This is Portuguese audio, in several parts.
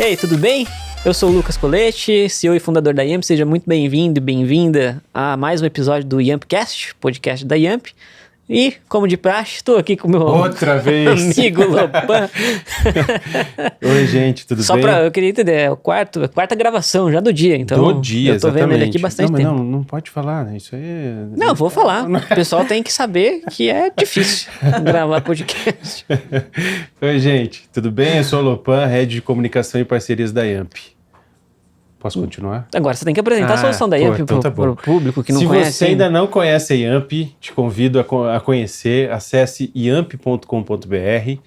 E aí, tudo bem? Eu sou o Lucas Colete, CEO e fundador da Yamp. Seja muito bem-vindo e bem-vinda a mais um episódio do Yampcast, podcast da Yamp. E, como de praxe, estou aqui com o meu Outra vez. amigo Lopan. Oi, gente, tudo bem? Eu queria entender, é a quarta gravação já do dia, então. Do dia, eu tô exatamente. Vendo ele aqui bastante tempo. Não pode falar, né? Isso aí é... Não, vou falar. O pessoal tem que saber que é difícil gravar podcast. Oi, gente, tudo bem? Eu sou o Lopan, Head de Comunicação e Parcerias da Yamp. Posso continuar? Agora você tem que apresentar a solução da Yamp então pro público que não conhece. Se você ainda não conhece a Yamp, te convido a conhecer. Acesse yamp.com.br.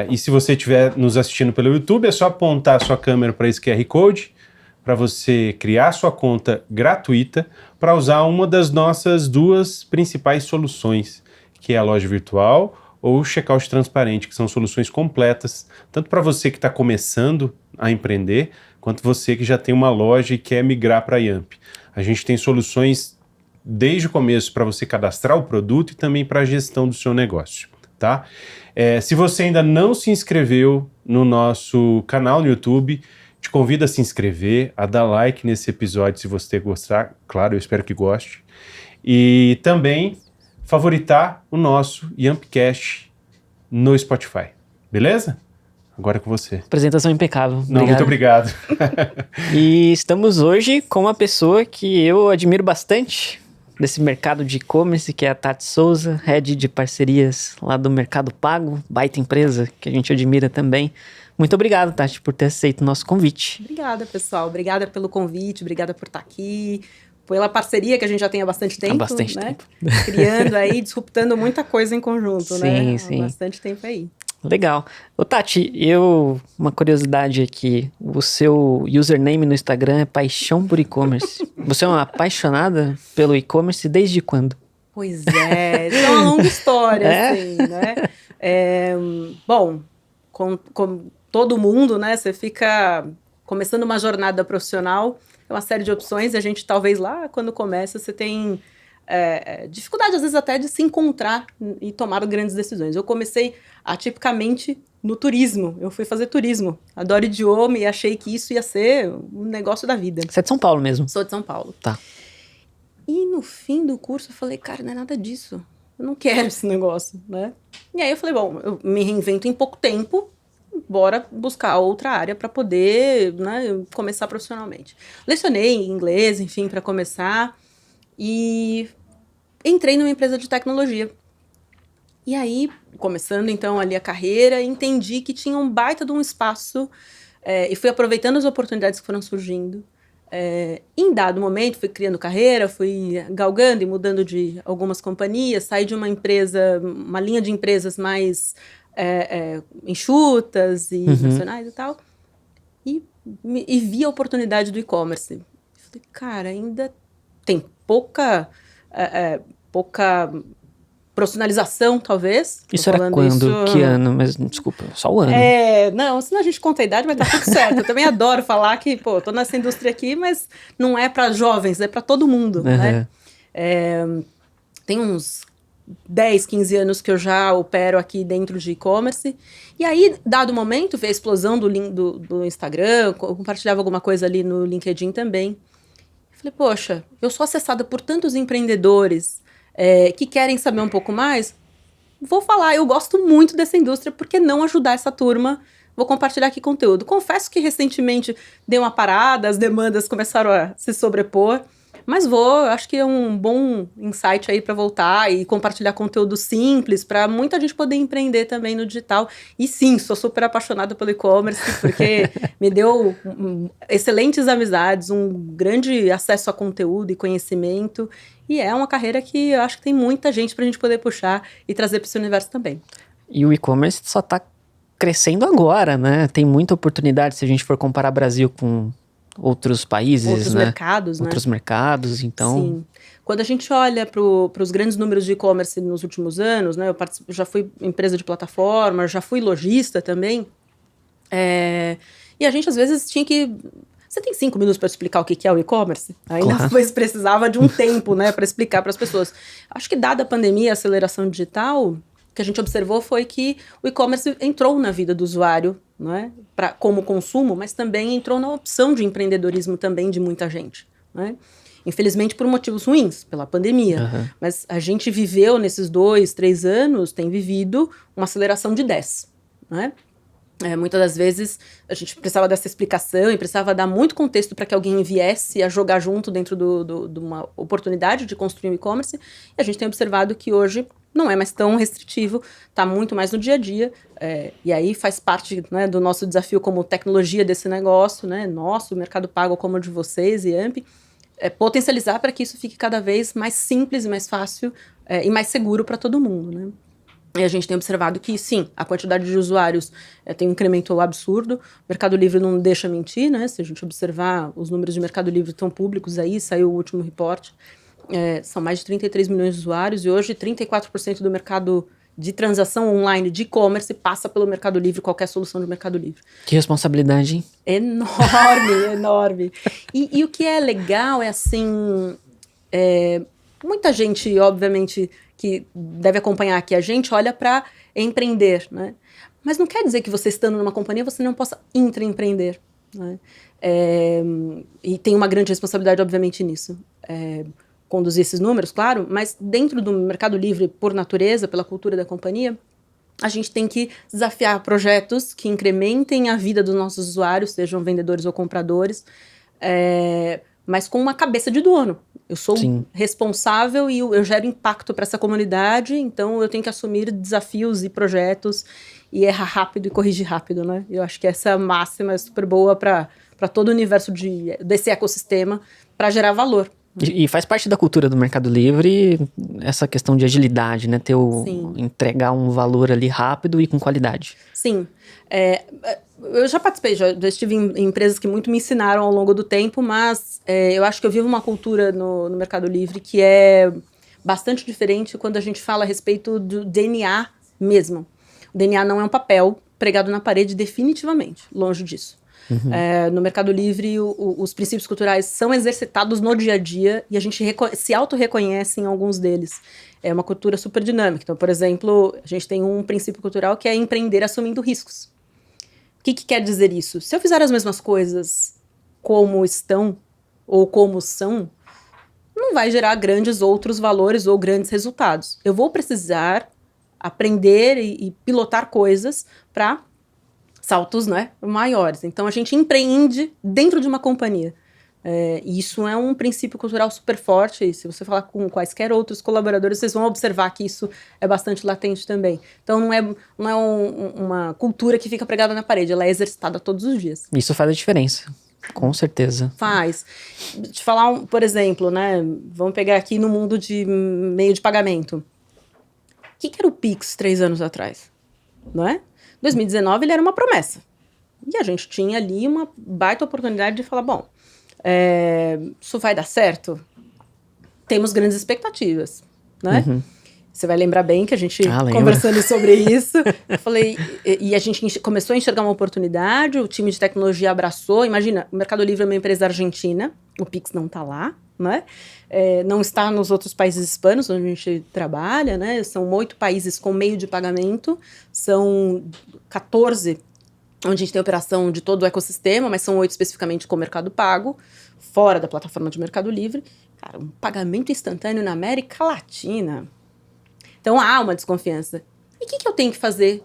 E se você estiver nos assistindo pelo YouTube, é só apontar a sua câmera para esse QR Code para você criar sua conta gratuita para usar uma das nossas duas principais soluções, que é a loja virtual ou o checkout transparente, que são soluções completas, tanto para você que está começando a empreender, quanto você que já tem uma loja e quer migrar para a Yamp. A gente tem soluções desde o começo para você cadastrar o produto e também para a gestão do seu negócio, tá? Se você ainda não se inscreveu no nosso canal no YouTube, te convido a se inscrever, a dar like nesse episódio se você gostar, claro, eu espero que goste, e também favoritar o nosso Yampcast no Spotify, beleza? Agora é com você. Apresentação impecável. Não, muito obrigado. E estamos hoje com uma pessoa que eu admiro bastante desse mercado de e-commerce, que é a Tati Souza, Head de Parcerias lá do Mercado Pago, baita empresa que a gente admira também. Muito obrigado, Tati, por ter aceito o nosso convite. Obrigada, pessoal. Obrigada pelo convite, obrigada por estar aqui, pela parceria que a gente já tem há bastante tempo. Há bastante tempo. Criando aí, disruptando muita coisa em conjunto, né? Sim. Há bastante tempo aí. Legal. Ô Tati, uma curiosidade aqui, o seu username no Instagram é Paixão por E-commerce. Você é uma apaixonada pelo e-commerce desde quando? Pois é, isso é uma longa história, assim, né? Bom, com todo mundo, né, você fica começando uma jornada profissional, é uma série de opções, e a gente talvez lá, quando começa, você tem dificuldade, às vezes, até de se encontrar e tomar grandes decisões. Eu comecei atipicamente no turismo. Eu fui fazer turismo. Adoro idioma e achei que isso ia ser um negócio da vida. Você é de São Paulo mesmo? Sou de São Paulo. Tá. E no fim do curso eu falei, cara, não é nada disso. Eu não quero esse negócio, né? E aí eu falei, bom, eu me reinvento em pouco tempo, bora buscar outra área para poder, né, começar profissionalmente. Lecionei inglês, enfim, para começar, e entrei numa empresa de tecnologia. E aí, começando então ali a carreira, entendi que tinha um baita de um espaço e fui aproveitando as oportunidades que foram surgindo. Em dado momento, fui criando carreira, fui galgando e mudando de algumas companhias, saí de uma empresa, uma linha de empresas mais enxutas e nacionais e tal, e vi a oportunidade do e-commerce. Falei, cara, ainda tem pouca profissionalização, talvez. Isso era quando? Que ano? Mas, desculpa, só o ano. Não, senão a gente conta a idade, vai dar tudo certo. Eu também adoro falar que, tô nessa indústria aqui, mas não é para jovens, é para todo mundo, né? Tem uns 10, 15 anos que eu já opero aqui dentro de e-commerce. E aí, dado momento, veio a explosão do Instagram, eu compartilhava alguma coisa ali no LinkedIn também. Falei, poxa, eu sou acessada por tantos empreendedores que querem saber um pouco mais, vou falar, eu gosto muito dessa indústria, por que não ajudar essa turma? Vou compartilhar aqui conteúdo. Confesso que recentemente deu uma parada, as demandas começaram a se sobrepor, mas acho que é um bom insight aí para voltar e compartilhar conteúdo simples, para muita gente poder empreender também no digital. E sim, sou super apaixonada pelo e-commerce, porque me deu excelentes amizades, um grande acesso a conteúdo e conhecimento, e é uma carreira que eu acho que tem muita gente para a gente poder puxar e trazer para esse universo também. E o e-commerce só está crescendo agora, né? Tem muita oportunidade se a gente for comparar Brasil com outros países, outros né? Mercados, né? Outros mercados, então... Sim. Quando a gente olha para os grandes números de e-commerce nos últimos anos, né? Eu já fui empresa de plataforma, já fui lojista também, e a gente às vezes tinha que... Você tem 5 minutos para explicar o que é o e-commerce? Ainda depois precisava de um tempo, né, para explicar para as pessoas. Acho que dada a pandemia, a aceleração digital, O que a gente observou foi que o e-commerce entrou na vida do usuário, né, como consumo, mas também entrou na opção de empreendedorismo também de muita gente, né? Infelizmente por motivos ruins, pela pandemia. Mas a gente viveu nesses 2, 3 anos, tem vivido uma aceleração de 10, né? Muitas das vezes a gente precisava dessa explicação e precisava dar muito contexto para que alguém viesse a jogar junto dentro de uma oportunidade de construir um e-commerce. E a gente tem observado que hoje não é mais tão restritivo, está muito mais no dia a dia. E aí faz parte, né, do nosso desafio como tecnologia desse negócio, né, nosso, Mercado Pago, como o de vocês e AMP, potencializar para que isso fique cada vez mais simples e mais fácil e mais seguro para todo mundo, né? E a gente tem observado que, sim, a quantidade de usuários tem um incremento absurdo. O Mercado Livre não deixa mentir, né? Se a gente observar, os números de Mercado Livre estão públicos aí, saiu o último reporte. São mais de 33 milhões de usuários e hoje 34% do mercado de transação online de e-commerce passa pelo Mercado Livre, qualquer solução do Mercado Livre. Que responsabilidade, hein? Enorme, enorme. E o que é legal é assim, muita gente, obviamente, que deve acompanhar aqui a gente, olha para empreender, né? Mas não quer dizer que você estando numa companhia, você não possa intraempreender, né? E tem uma grande responsabilidade, obviamente, nisso. Conduzir esses números, claro, mas dentro do Mercado Livre, por natureza, pela cultura da companhia, a gente tem que desafiar projetos que incrementem a vida dos nossos usuários, sejam vendedores ou compradores, mas com uma cabeça de dono. Eu sou responsável e eu gero impacto para essa comunidade, então eu tenho que assumir desafios e projetos e errar rápido e corrigir rápido, né? Eu acho que essa máxima é super boa para todo o universo desse ecossistema para gerar valor. E faz parte da cultura do Mercado Livre essa questão de agilidade, né? Entregar um valor ali rápido e com qualidade. Sim. Eu já participei, já estive em empresas que muito me ensinaram ao longo do tempo, mas eu acho que eu vivo uma cultura no Mercado Livre que é bastante diferente quando a gente fala a respeito do DNA mesmo. O DNA não é um papel pregado na parede definitivamente, longe disso. No Mercado Livre, os princípios culturais são exercitados no dia a dia e a gente se auto-reconhece em alguns deles. É uma cultura super dinâmica. Então, por exemplo, a gente tem um princípio cultural que é empreender assumindo riscos. O que quer dizer isso? Se eu fizer as mesmas coisas como estão ou como são, não vai gerar grandes outros valores ou grandes resultados. Eu vou precisar aprender e pilotar coisas para saltos, né, maiores. Então, a gente empreende dentro de uma companhia. E isso é um princípio cultural super forte. E se você falar com quaisquer outros colaboradores, vocês vão observar que isso é bastante latente também. Então, não é uma cultura que fica pregada na parede, ela é exercitada todos os dias. Isso faz a diferença, com certeza. Faz. Te falar, por exemplo, né, vamos pegar aqui no mundo de meio de pagamento. O que era o Pix 3 anos atrás? Não é? Em 2019, ele era uma promessa. E a gente tinha ali uma baita oportunidade de falar, bom, isso vai dar certo? Temos grandes expectativas, né? Você vai lembrar bem que a gente, conversando sobre isso, eu falei, e a gente começou a enxergar uma oportunidade, o time de tecnologia abraçou. Imagina, o Mercado Livre é uma empresa argentina, o Pix não está lá, né? Não está nos outros países hispanos onde a gente trabalha, né? São 8 países com meio de pagamento, são 14 onde a gente tem operação de todo o ecossistema, mas são 8 especificamente com o Mercado Pago, fora da plataforma de Mercado Livre. Cara, um pagamento instantâneo na América Latina. Então há uma desconfiança. E o que eu tenho que fazer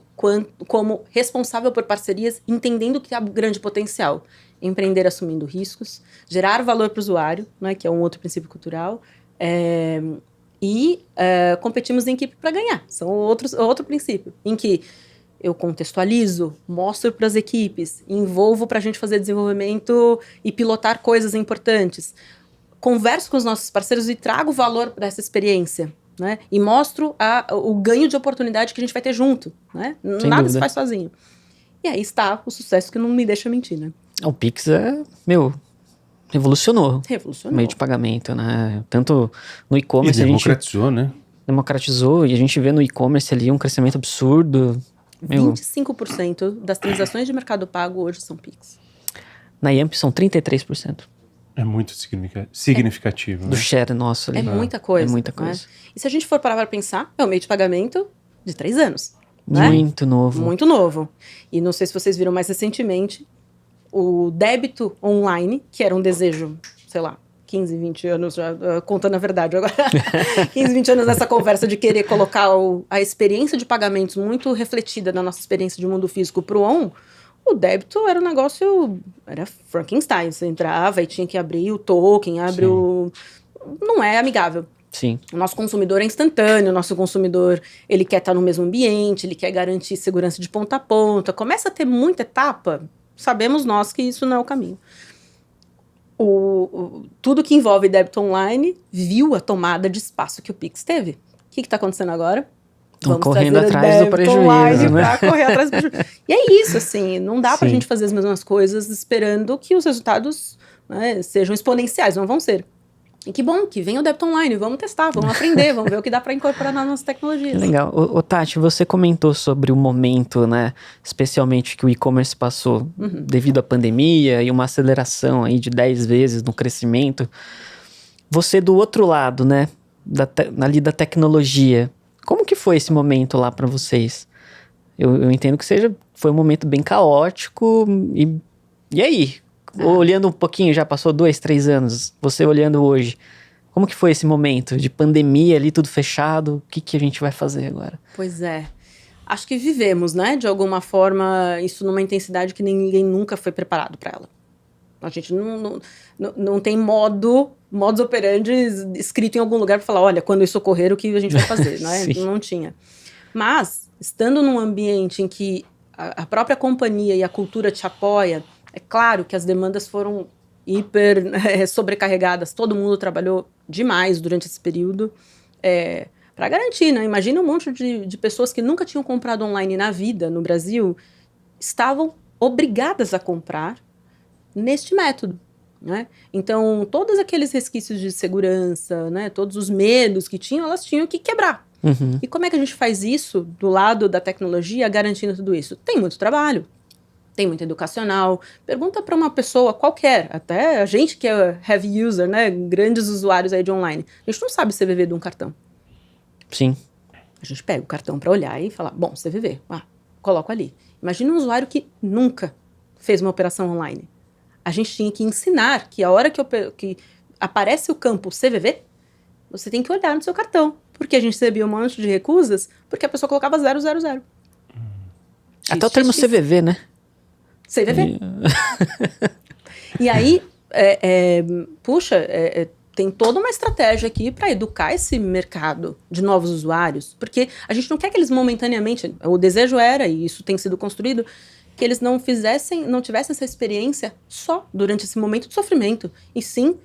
como responsável por parcerias, entendendo que há grande potencial? Empreender assumindo riscos, gerar valor para o usuário, né, que é um outro princípio cultural, competimos em equipe para ganhar. São outro princípio, em que eu contextualizo, mostro para as equipes, envolvo para a gente fazer desenvolvimento e pilotar coisas importantes. Converso com os nossos parceiros e trago valor dessa experiência, né? E mostro o ganho de oportunidade que a gente vai ter junto, né? Nada se faz sozinho. E aí está o sucesso que não me deixa mentir, né? O Pix revolucionou o meio de pagamento, né? Tanto no e-commerce... E democratizou, né? Democratizou, e a gente vê no e-commerce ali um crescimento absurdo. 25% das transações de Mercado Pago hoje são Pix. Na Yamp são 33%. É muito significativo. Do share nosso ali. É muita coisa. É muita coisa. Né? E se a gente for parar para pensar, é o meio de pagamento de 3 anos. Né? Muito novo. Muito novo. E não sei se vocês viram mais recentemente, o débito online, que era um desejo, sei lá, 15, 20 anos, já contando a verdade agora, 15, 20 anos nessa conversa de querer colocar a experiência de pagamentos muito refletida na nossa experiência de mundo físico pro on, o débito era um negócio, era Frankenstein, você entrava e tinha que abrir o token, não é amigável. Sim. O nosso consumidor é instantâneo, o nosso consumidor, ele quer estar no mesmo ambiente, ele quer garantir segurança de ponta a ponta, começa a ter muita etapa, sabemos nós que isso não é o caminho. Tudo que envolve débito online viu a tomada de espaço que o Pix teve. O que está acontecendo agora? Estão correndo atrás do prejuízo, né? Correr atrás do prejuízo. E é isso, assim, não dá pra Sim. gente fazer as mesmas coisas esperando que os resultados, né, sejam exponenciais, não vão ser. E que bom que vem o débito online, vamos testar, vamos aprender, vamos ver o que dá para incorporar nas nossas tecnologias. Legal. Ô, Tati, você comentou sobre o momento, né, especialmente que o e-commerce passou devido à pandemia e uma aceleração aí de 10 vezes no crescimento. Você do outro lado, né, ali da tecnologia, como que foi esse momento lá para vocês? Eu entendo que foi um momento bem caótico e aí? Olhando um pouquinho, já passou 2, 3 anos, você olhando hoje, como que foi esse momento de pandemia ali, tudo fechado, o que a gente vai fazer agora? Pois é, acho que vivemos, né, de alguma forma, isso numa intensidade que ninguém nunca foi preparado para ela. A gente não tem modus operandi escrito em algum lugar para falar, olha, quando isso ocorrer, o que a gente vai fazer, né? Não tinha. Mas, estando num ambiente em que a própria companhia e a cultura te apoia, é claro que as demandas foram hiper sobrecarregadas, todo mundo trabalhou demais durante esse período, para garantir, né? Imagina um monte de pessoas que nunca tinham comprado online na vida no Brasil, estavam obrigadas a comprar neste método, né? Então, todos aqueles resquícios de segurança, né, todos os medos que tinham, elas tinham que quebrar. E como é que a gente faz isso do lado da tecnologia, garantindo tudo isso? Tem muito trabalho. Tem muito educacional. Pergunta para uma pessoa qualquer, até a gente que é heavy user, né, grandes usuários aí de online. A gente não sabe CVV de um cartão. Sim. A gente pega o cartão para olhar e falar, bom, CVV, coloco ali. Imagina um usuário que nunca fez uma operação online. A gente tinha que ensinar que a hora que aparece o campo CVV, você tem que olhar no seu cartão. Porque a gente recebia um monte de recusas, porque a pessoa colocava 000. Até o termo CVV, né? CVV. E aí, tem toda uma estratégia aqui para educar esse mercado de novos usuários, porque a gente não quer que eles momentaneamente, o desejo era, e isso tem sido construído, que eles não tivessem essa experiência só durante esse momento de sofrimento, e sim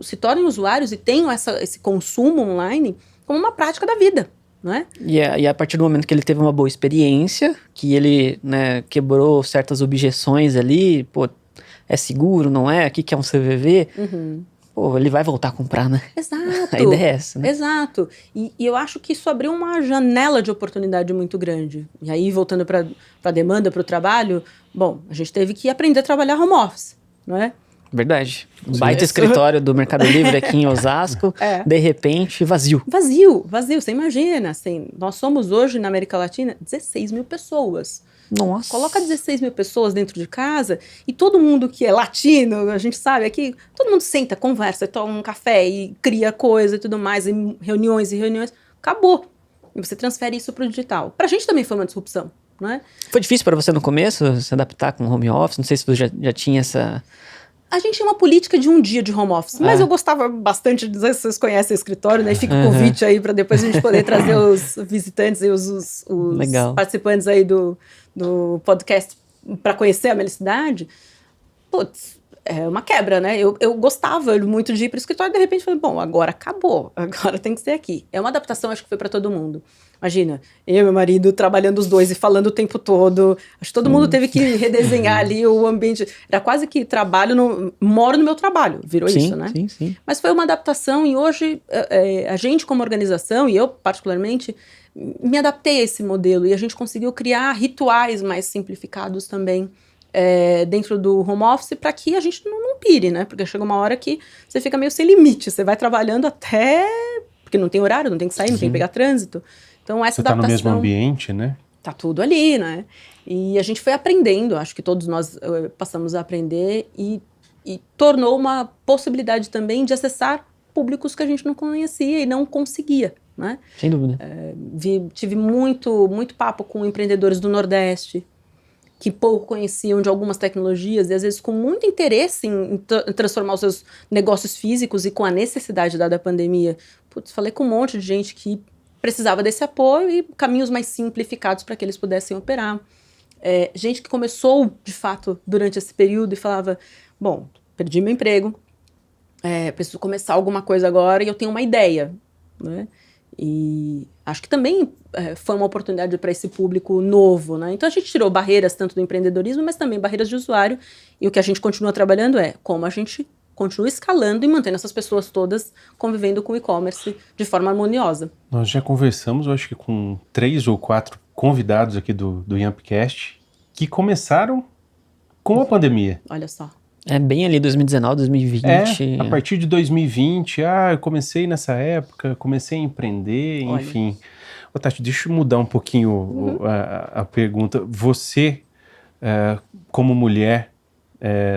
se tornem usuários e tenham esse consumo online como uma prática da vida. Né? E a partir do momento que ele teve uma boa experiência, que ele, né, quebrou certas objeções ali, pô, é seguro, não é? O que é um CVV? Pô, ele vai voltar a comprar, né? Exato. A ideia é essa, né? Exato. E eu acho que isso abriu uma janela de oportunidade muito grande. E aí, voltando para a demanda, para o trabalho, bom, a gente teve que aprender a trabalhar home office, não é? Verdade. Baita escritório do Mercado Livre aqui em Osasco, de repente, vazio. Vazio. Você imagina, assim, nós somos hoje, na América Latina, 16 mil pessoas. Nossa. Coloca 16 mil pessoas dentro de casa e todo mundo que é latino, a gente sabe aqui, todo mundo senta, conversa, toma um café e cria coisa e tudo mais, e reuniões, acabou. E você transfere isso para o digital. Pra gente também foi uma disrupção, não é? Foi difícil para você no começo se adaptar com home office? Não sei se você já tinha essa... A gente tinha uma política de um dia de home office, mas eu gostava bastante, não sei se vocês conhecem o escritório, né? Fica o convite aí para depois a gente poder trazer os visitantes e os participantes aí do podcast para conhecer a Melicidade. Putz, é uma quebra, né? Eu gostava muito de ir para o escritório e de repente falei, bom, agora acabou, agora tem que ser aqui. É uma adaptação, acho que foi para todo mundo. Imagina, eu e meu marido trabalhando os dois e falando o tempo todo. Acho que todo mundo teve que redesenhar ali o ambiente. Era quase que moro no meu trabalho, virou isso, né? Sim. Mas foi uma adaptação e hoje a gente como organização, e eu particularmente, me adaptei a esse modelo e a gente conseguiu criar rituais mais simplificados também dentro do home office para que a gente não pire, né? Porque chega uma hora que você fica meio sem limite, você vai trabalhando até... Porque não tem horário, não tem que sair, não tem que pegar trânsito. Então essa Você está no mesmo adaptação... ambiente, né? Tá tudo ali, né? E a gente foi aprendendo, acho que todos nós passamos a aprender e tornou uma possibilidade também de acessar públicos que a gente não conhecia e não conseguia, né? Sem dúvida. Tive muito papo com empreendedores do Nordeste, que pouco conheciam de algumas tecnologias e às vezes com muito interesse em transformar os seus negócios físicos e com a necessidade da pandemia. Putz, falei com um monte de gente que precisava desse apoio e caminhos mais simplificados para que eles pudessem operar. Gente que começou, de fato, durante esse período e falava, bom, perdi meu emprego, preciso começar alguma coisa agora e eu tenho uma ideia, né? E acho que também foi uma oportunidade para esse público novo, né? Então a gente tirou barreiras tanto do empreendedorismo, mas também barreiras de usuário, e o que a gente continua trabalhando é como a gente continua escalando e mantendo essas pessoas todas convivendo com o e-commerce de forma harmoniosa. Nós já conversamos, eu acho que com 3 ou 4 convidados aqui do Yampcast que começaram com a pandemia. Olha só. Bem ali 2019, 2020. A partir de 2020, eu comecei nessa época, comecei a empreender, Olha. enfim. Ô, Tati, deixa eu mudar um pouquinho a pergunta. Você, como mulher,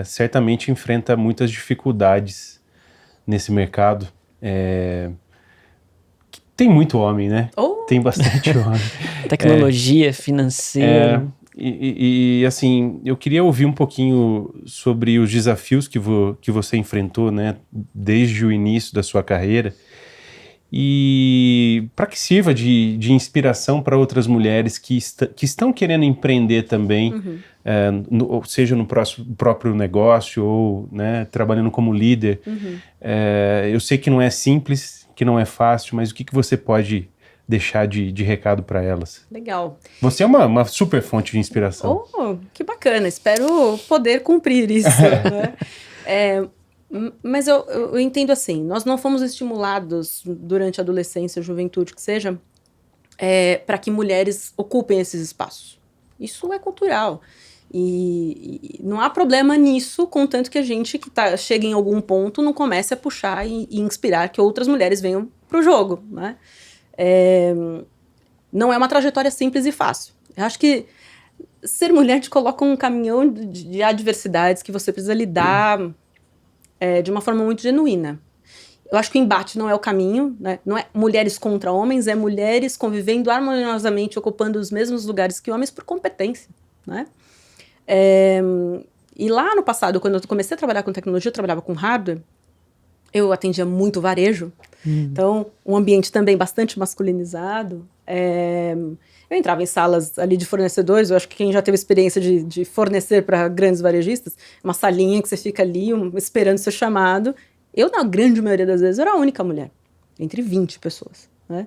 certamente enfrenta muitas dificuldades nesse mercado. Tem muito homem, né? Tem bastante homem. Tecnologia, financeira. E assim, eu queria ouvir um pouquinho sobre os desafios que você enfrentou, né, desde o início da sua carreira, e para que sirva de inspiração para outras mulheres que estão querendo empreender também, seja no próprio negócio ou, né, trabalhando como líder. Eu sei que não é simples, que não é fácil, mas o que você pode deixar de recado para elas? Legal. Você é uma super fonte de inspiração. Que bacana, espero poder cumprir isso, né? Mas eu entendo assim, nós não fomos estimulados durante a adolescência, juventude, que seja, para que mulheres ocupem esses espaços. Isso é cultural. E não há problema nisso, contanto que a gente que chega em algum ponto não comece a puxar e inspirar que outras mulheres venham para o jogo, né? Não é uma trajetória simples e fácil. Eu acho que ser mulher te coloca um caminhão de adversidades que você precisa lidar de uma forma muito genuína. Eu acho que o embate não é o caminho, né? Não é mulheres contra homens, é mulheres convivendo harmoniosamente, ocupando os mesmos lugares que homens por competência, né? E lá no passado, quando eu comecei a trabalhar com tecnologia, eu trabalhava com hardware, eu atendia muito varejo, então um ambiente também bastante masculinizado. Eu entrava em salas ali de fornecedores, eu acho que quem já teve experiência de fornecer para grandes varejistas, uma salinha que você fica ali esperando seu chamado. Eu, na grande maioria das vezes, era a única mulher, entre 20 pessoas, né?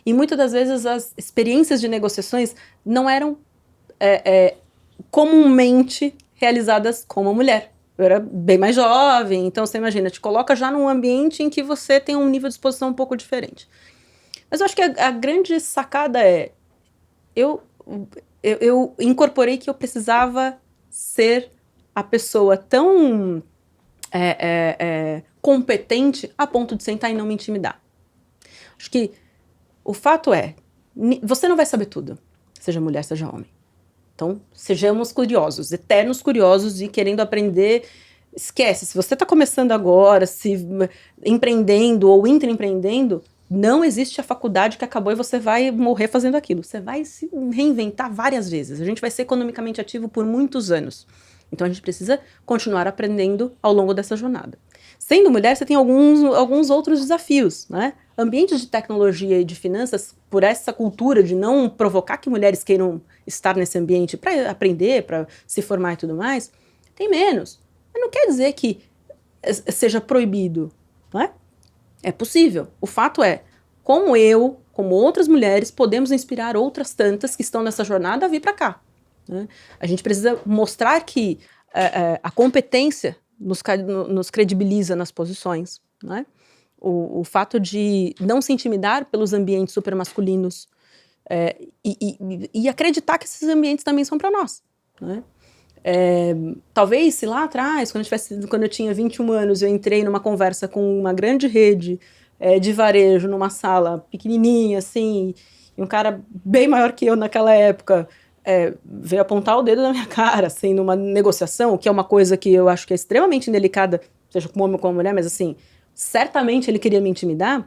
E muitas das vezes as experiências de negociações não eram comumente realizadas como mulher. Eu era bem mais jovem, então você imagina, te coloca já num ambiente em que você tem um nível de exposição um pouco diferente. Mas eu acho que a grande sacada eu incorporei que eu precisava ser a pessoa tão competente a ponto de sentar e não me intimidar. Acho que o fato você não vai saber tudo, seja mulher, seja homem. Então, sejamos curiosos, eternos curiosos e querendo aprender. Esquece, se você está começando agora, se empreendendo ou intraempreendendo, não existe a faculdade que acabou e você vai morrer fazendo aquilo. Você vai se reinventar várias vezes. A gente vai ser economicamente ativo por muitos anos. Então, a gente precisa continuar aprendendo ao longo dessa jornada. Sendo mulher, você tem alguns outros desafios, né? Ambientes de tecnologia e de finanças, por essa cultura de não provocar que mulheres queiram estar nesse ambiente para aprender, para se formar e tudo mais, tem menos. Mas não quer dizer que seja proibido, não é? É possível. O fato como outras mulheres, podemos inspirar outras tantas que estão nessa jornada a vir para cá, né? A gente precisa mostrar que a competência nos credibiliza nas posições, né? O fato de não se intimidar pelos ambientes supermasculinos e acreditar que esses ambientes também são para nós, né? Talvez se lá atrás, quando eu tinha 21 anos, eu entrei numa conversa com uma grande rede de varejo, numa sala pequenininha, assim, e um cara bem maior que eu naquela época veio apontar o dedo na minha cara, assim, numa negociação, que é uma coisa que eu acho que é extremamente indelicada, seja com homem ou com mulher, mas assim, certamente ele queria me intimidar.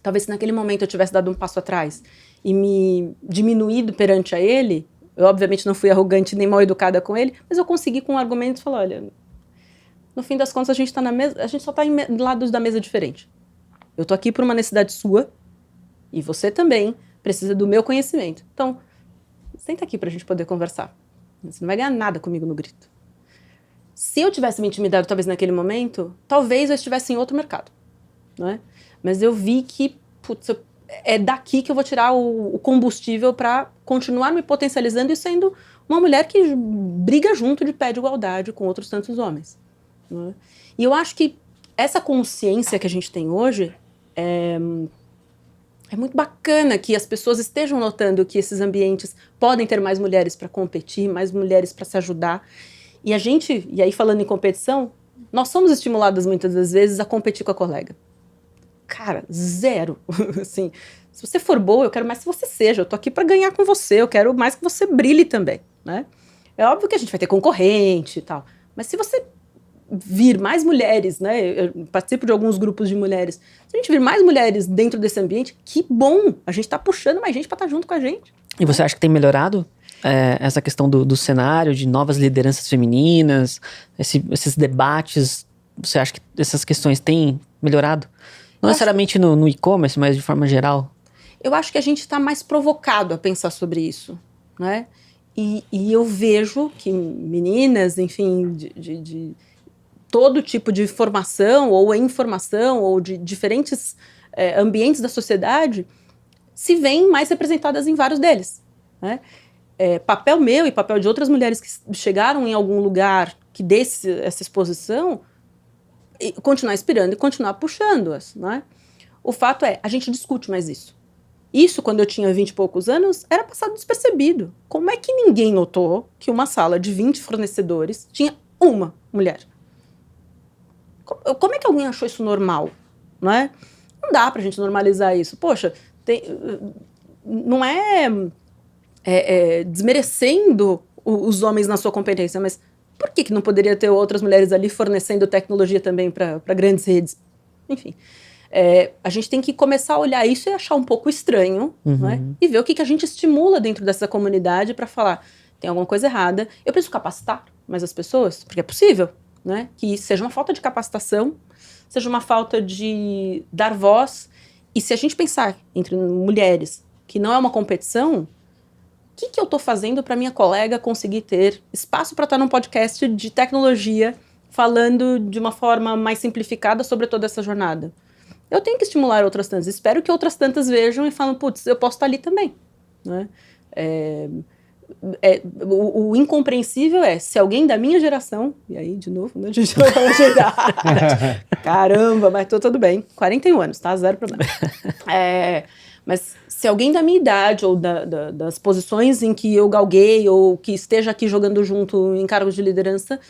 Talvez se naquele momento eu tivesse dado um passo atrás e me diminuído perante a ele, eu obviamente não fui arrogante nem mal educada com ele, mas eu consegui com um argumento falar, olha, no fim das contas a gente só tá em lados da mesa diferente. Eu tô aqui por uma necessidade sua e você também precisa do meu conhecimento. Então, senta aqui pra gente poder conversar. Você não vai ganhar nada comigo no grito. Se eu tivesse me intimidado talvez naquele momento, talvez eu estivesse em outro mercado, não é? Mas eu vi que, putz, é daqui que eu vou tirar o combustível para continuar me potencializando e sendo uma mulher que briga junto de pé de igualdade com outros tantos homens. Não é? E eu acho que essa consciência que a gente tem hoje é muito bacana que as pessoas estejam notando que esses ambientes podem ter mais mulheres para competir, mais mulheres para se ajudar. E a gente, e aí falando em competição, nós somos estimuladas muitas das vezes a competir com a colega. Cara, zero. Assim, se você for boa, eu quero mais que você seja. Eu tô aqui para ganhar com você, eu quero mais que você brilhe também, né? É óbvio que a gente vai ter concorrente e tal, mas se você vir mais mulheres, né? Eu participo de alguns grupos de mulheres. Se a gente vir mais mulheres dentro desse ambiente, que bom! A gente tá puxando mais gente para estar junto com a gente. E você acha que tem melhorado essa questão do cenário, de novas lideranças femininas, esses debates? Você acha que essas questões têm melhorado? Não necessariamente no e-commerce, mas de forma geral. Eu acho que a gente está mais provocado a pensar sobre isso, né? E eu vejo que meninas, enfim, de todo tipo de formação ou informação ou de diferentes ambientes da sociedade se veem mais representadas em vários deles, né? Papel meu e papel de outras mulheres que chegaram em algum lugar que desse essa exposição, continuar inspirando e continuar puxando-as, né? O fato é, a gente discute mais isso. Isso, quando eu tinha 20 e poucos anos, era passado despercebido. Como é que ninguém notou que uma sala de 20 fornecedores tinha uma mulher? Como é que alguém achou isso normal? Não é? Não dá pra gente normalizar isso. Poxa, não é desmerecendo os homens na sua competência, mas por que não poderia ter outras mulheres ali fornecendo tecnologia também para grandes redes? Enfim, a gente tem que começar a olhar isso e achar um pouco estranho, não é? E ver o que a gente estimula dentro dessa comunidade para falar, tem alguma coisa errada, eu preciso capacitar mais as pessoas, porque é possível, né? Que seja uma falta de capacitação, seja uma falta de dar voz, e se a gente pensar entre mulheres que não é uma competição, o que eu estou fazendo para minha colega conseguir ter espaço para estar num podcast de tecnologia falando de uma forma mais simplificada sobre toda essa jornada? Eu tenho que estimular outras tantas. Espero que outras tantas vejam e falem, putz, eu posso estar ali também. Né? O incompreensível é, se alguém da minha geração, e aí, de novo, né, a gente vai falar de idade. Caramba, mas tô tudo bem. 41 anos, tá? Zero problema. Mas se alguém da minha idade ou das posições em que eu galguei ou que esteja aqui jogando junto em cargos de liderança,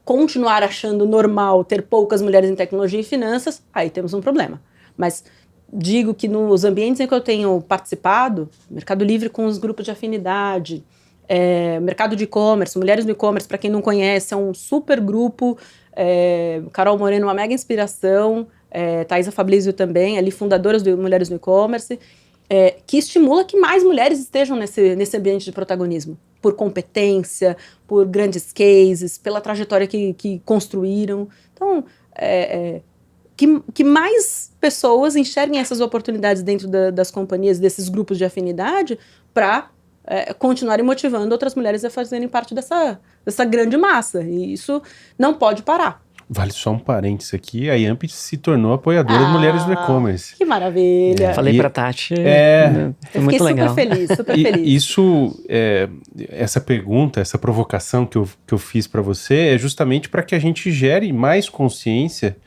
continuar achando normal ter poucas mulheres em tecnologia e finanças, aí temos um problema. Mas digo que nos ambientes em que eu tenho participado, Mercado Livre com os grupos de afinidade, mercado de e-commerce, Mulheres no E-commerce, para quem não conhece, é um super grupo, Carol Moreno, uma mega inspiração, Thaisa Fabrizio também, ali fundadoras do Mulheres no E-commerce, que estimula que mais mulheres estejam nesse ambiente de protagonismo, por competência, por grandes cases, pela trajetória que construíram. Então, que mais pessoas enxerguem essas oportunidades dentro das companhias, desses grupos de afinidade, para continuarem motivando outras mulheres a fazerem parte dessa grande massa. E isso não pode parar. Vale só um parênteses aqui, a Yamp se tornou apoiadora de Mulheres no E-commerce. Que maravilha! Falei pra Tati, foi eu muito legal. Super feliz. Isso, essa pergunta, essa provocação que eu fiz para você é justamente para que a gente gere mais consciência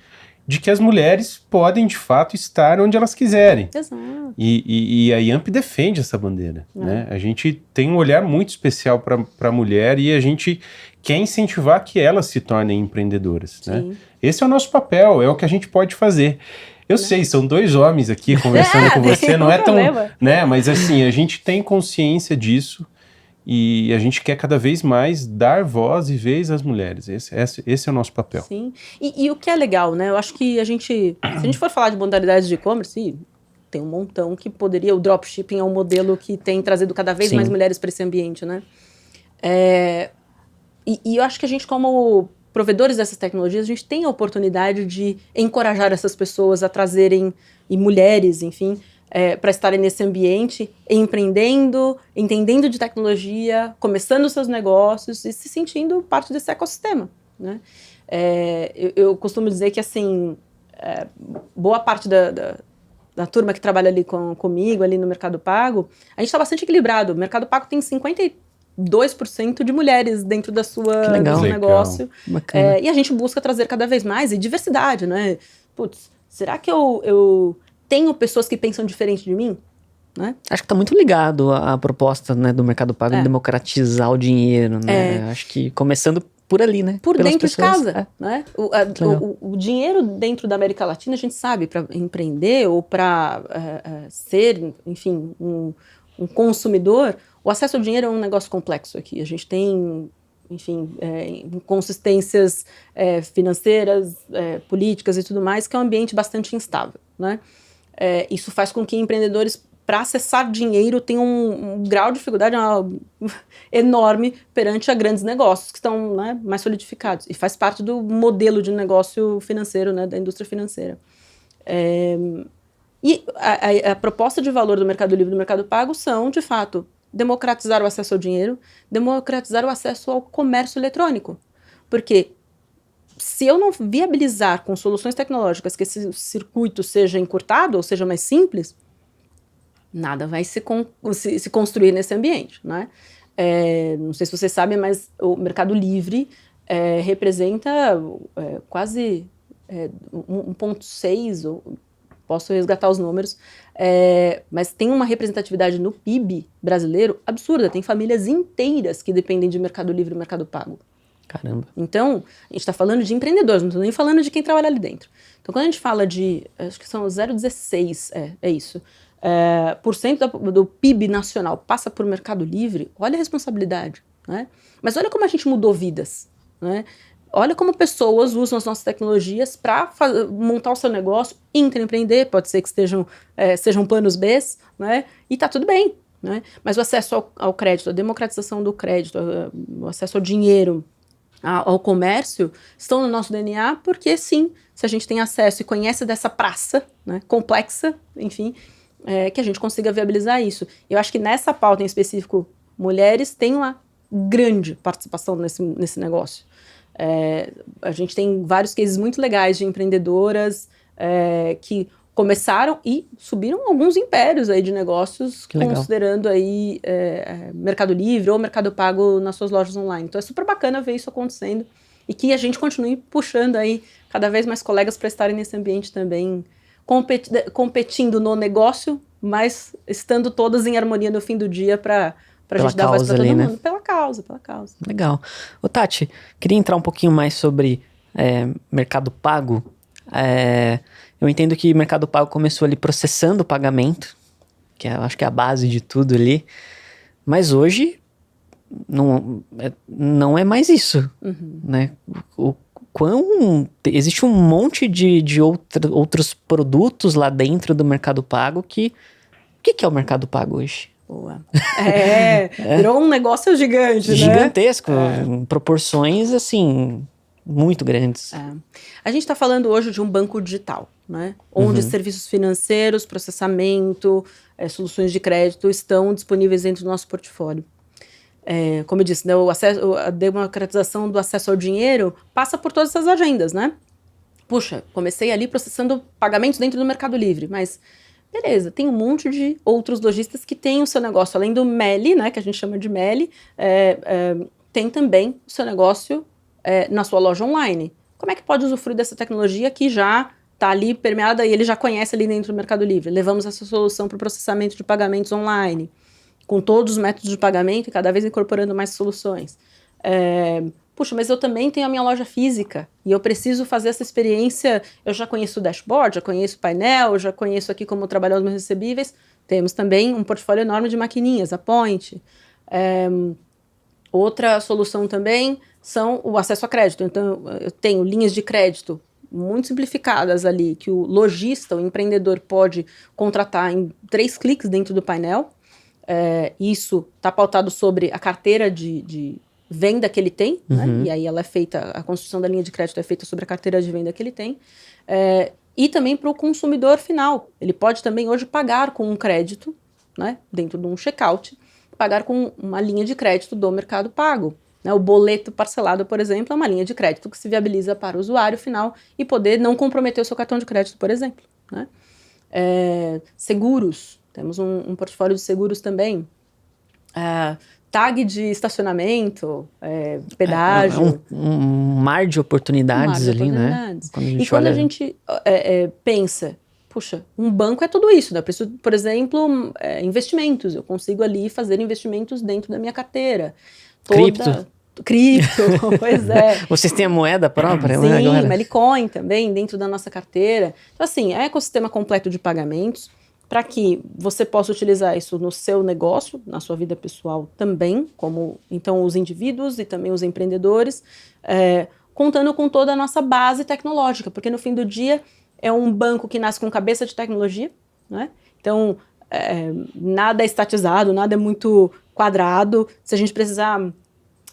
de que as mulheres podem, de fato, estar onde elas quiserem. Exato. E a Yamp defende essa bandeira. Né? A gente tem um olhar muito especial para a mulher e a gente quer incentivar que elas se tornem empreendedoras. Né? Esse é o nosso papel, é o que a gente pode fazer. Eu sei, são dois homens aqui conversando com você, não é tão... né? Mas assim, a gente tem consciência disso e a gente quer cada vez mais dar voz e vez às mulheres. Esse é o nosso papel. Sim, e o que é legal, né? Eu acho que se a gente for falar de modalidades de e-commerce, tem um montão que poderia... O dropshipping é um modelo que tem trazido cada vez mais mulheres para esse ambiente, né? E eu acho que a gente, como provedores dessas tecnologias, a gente tem a oportunidade de encorajar essas pessoas a trazerem, e mulheres, enfim, para estarem nesse ambiente, empreendendo, entendendo de tecnologia, começando seus negócios e se sentindo parte desse ecossistema, né? Eu costumo dizer que, assim, boa parte da turma que trabalha ali comigo, ali no Mercado Pago, a gente está bastante equilibrado. O Mercado Pago tem 52% de mulheres dentro do seu negócio. E a gente busca trazer cada vez mais, e diversidade, né? Putz, será que eu tenho pessoas que pensam diferente de mim? Né? Acho que está muito ligado à proposta, né, do Mercado Pago de democratizar o dinheiro, né? Acho que começando por ali, né? Por dentro de casa, né? O dinheiro dentro da América Latina, a gente sabe, para empreender ou para ser, enfim, um consumidor, o acesso ao dinheiro é um negócio complexo aqui. A gente tem, enfim, inconsistências financeiras, políticas e tudo mais, que é um ambiente bastante instável, né? Isso faz com que empreendedores, para acessar dinheiro, tenham um grau de dificuldade enorme perante a grandes negócios que estão, né, mais solidificados. E faz parte do modelo de negócio financeiro, né, da indústria financeira. E a proposta de valor do Mercado Livre e do Mercado Pago são, de fato, democratizar o acesso ao dinheiro, democratizar o acesso ao comércio eletrônico. Porque se eu não viabilizar com soluções tecnológicas que esse circuito seja encurtado ou seja mais simples, nada vai se construir nesse ambiente, né? Não sei se vocês sabem, mas o Mercado Livre representa quase 1,6, posso resgatar os números, mas tem uma representatividade no PIB brasileiro absurda. Tem famílias inteiras que dependem de Mercado Livre e Mercado Pago. Caramba. Então, a gente está falando de empreendedores, não estou nem falando de quem trabalha ali dentro. Então, quando a gente fala de, acho que são 0,16, é isso, por cento do PIB nacional passa por Mercado Livre, olha a responsabilidade, né? Mas olha como a gente mudou vidas, né? Olha como pessoas usam as nossas tecnologias para montar o seu negócio, empreender, pode ser que sejam planos B, né? E tá tudo bem, né? Mas o acesso ao crédito, a democratização do crédito, o acesso ao dinheiro, ao comércio, estão no nosso DNA, porque sim, se a gente tem acesso e conhece dessa praça, né, complexa, enfim, que a gente consiga viabilizar isso. Eu acho que nessa pauta em específico, mulheres têm uma grande participação nesse negócio. A gente tem vários cases muito legais de empreendedoras que começaram e subiram alguns impérios aí de negócios, considerando aí Mercado Livre ou Mercado Pago nas suas lojas online. Então é super bacana ver isso acontecendo e que a gente continue puxando aí cada vez mais colegas para estarem nesse ambiente também, competindo no negócio, mas estando todas em harmonia no fim do dia para a gente dar voz para todo mundo. Né? Pela causa. Legal. Ô, Tati, queria entrar um pouquinho mais sobre Mercado Pago. Eu entendo que Mercado Pago começou ali processando o pagamento, que acho que é a base de tudo ali, mas hoje não é mais isso, né? Existe um monte de outros produtos lá dentro do Mercado Pago que... O que é o Mercado Pago hoje? Boa. Virou um negócio gigante, gigantesco, né? Proporções, assim, muito grandes. A gente está falando hoje de um banco digital, né? Onde serviços financeiros, processamento, soluções de crédito estão disponíveis dentro do nosso portfólio. Como eu disse, né, a democratização do acesso ao dinheiro passa por todas essas agendas, né? Puxa, comecei ali processando pagamentos dentro do Mercado Livre, mas beleza, tem um monte de outros lojistas que têm o seu negócio, além do MELI, né, que a gente chama de MELI, tem também o seu negócio na sua loja online. Como é que pode usufruir dessa tecnologia que já está ali permeada e ele já conhece ali dentro do Mercado Livre? Levamos essa solução para o processamento de pagamentos online, com todos os métodos de pagamento e cada vez incorporando mais soluções. puxa, mas eu também tenho a minha loja física e eu preciso fazer essa experiência. Eu já conheço o dashboard, já conheço o painel, já conheço aqui como trabalhar os meus recebíveis. Temos também um portfólio enorme de maquininhas, a Point. Outra solução também são o acesso a crédito. Então, eu tenho linhas de crédito muito simplificadas ali, que o lojista, o empreendedor pode contratar em 3 cliques dentro do painel. Isso está pautado sobre a carteira de venda que ele tem, né? E aí ela é feita, a construção da linha de crédito é feita sobre a carteira de venda que ele tem. E também para o consumidor final. Ele pode também hoje pagar com um crédito, né? Dentro de um checkout, pagar com uma linha de crédito do Mercado Pago. Né? O boleto parcelado, por exemplo, é uma linha de crédito que se viabiliza para o usuário final e poder não comprometer o seu cartão de crédito, por exemplo. Né? Seguros, temos um portfólio de seguros também. Tag de estacionamento, pedágio. Um mar de oportunidades ali, né? Quando a gente pensa, puxa, um banco é tudo isso, né? Eu preciso, por exemplo, investimentos. Eu consigo ali fazer investimentos dentro da minha carteira. Cripto, pois é. Vocês têm a moeda própria? Sim, agora? Melicoin também, dentro da nossa carteira. Então, assim, é ecossistema completo de pagamentos para que você possa utilizar isso no seu negócio, na sua vida pessoal também, como então os indivíduos e também os empreendedores, contando com toda a nossa base tecnológica, porque no fim do dia é um banco que nasce com cabeça de tecnologia, né? Então, nada é estatizado, nada é muito quadrado. Se a gente precisar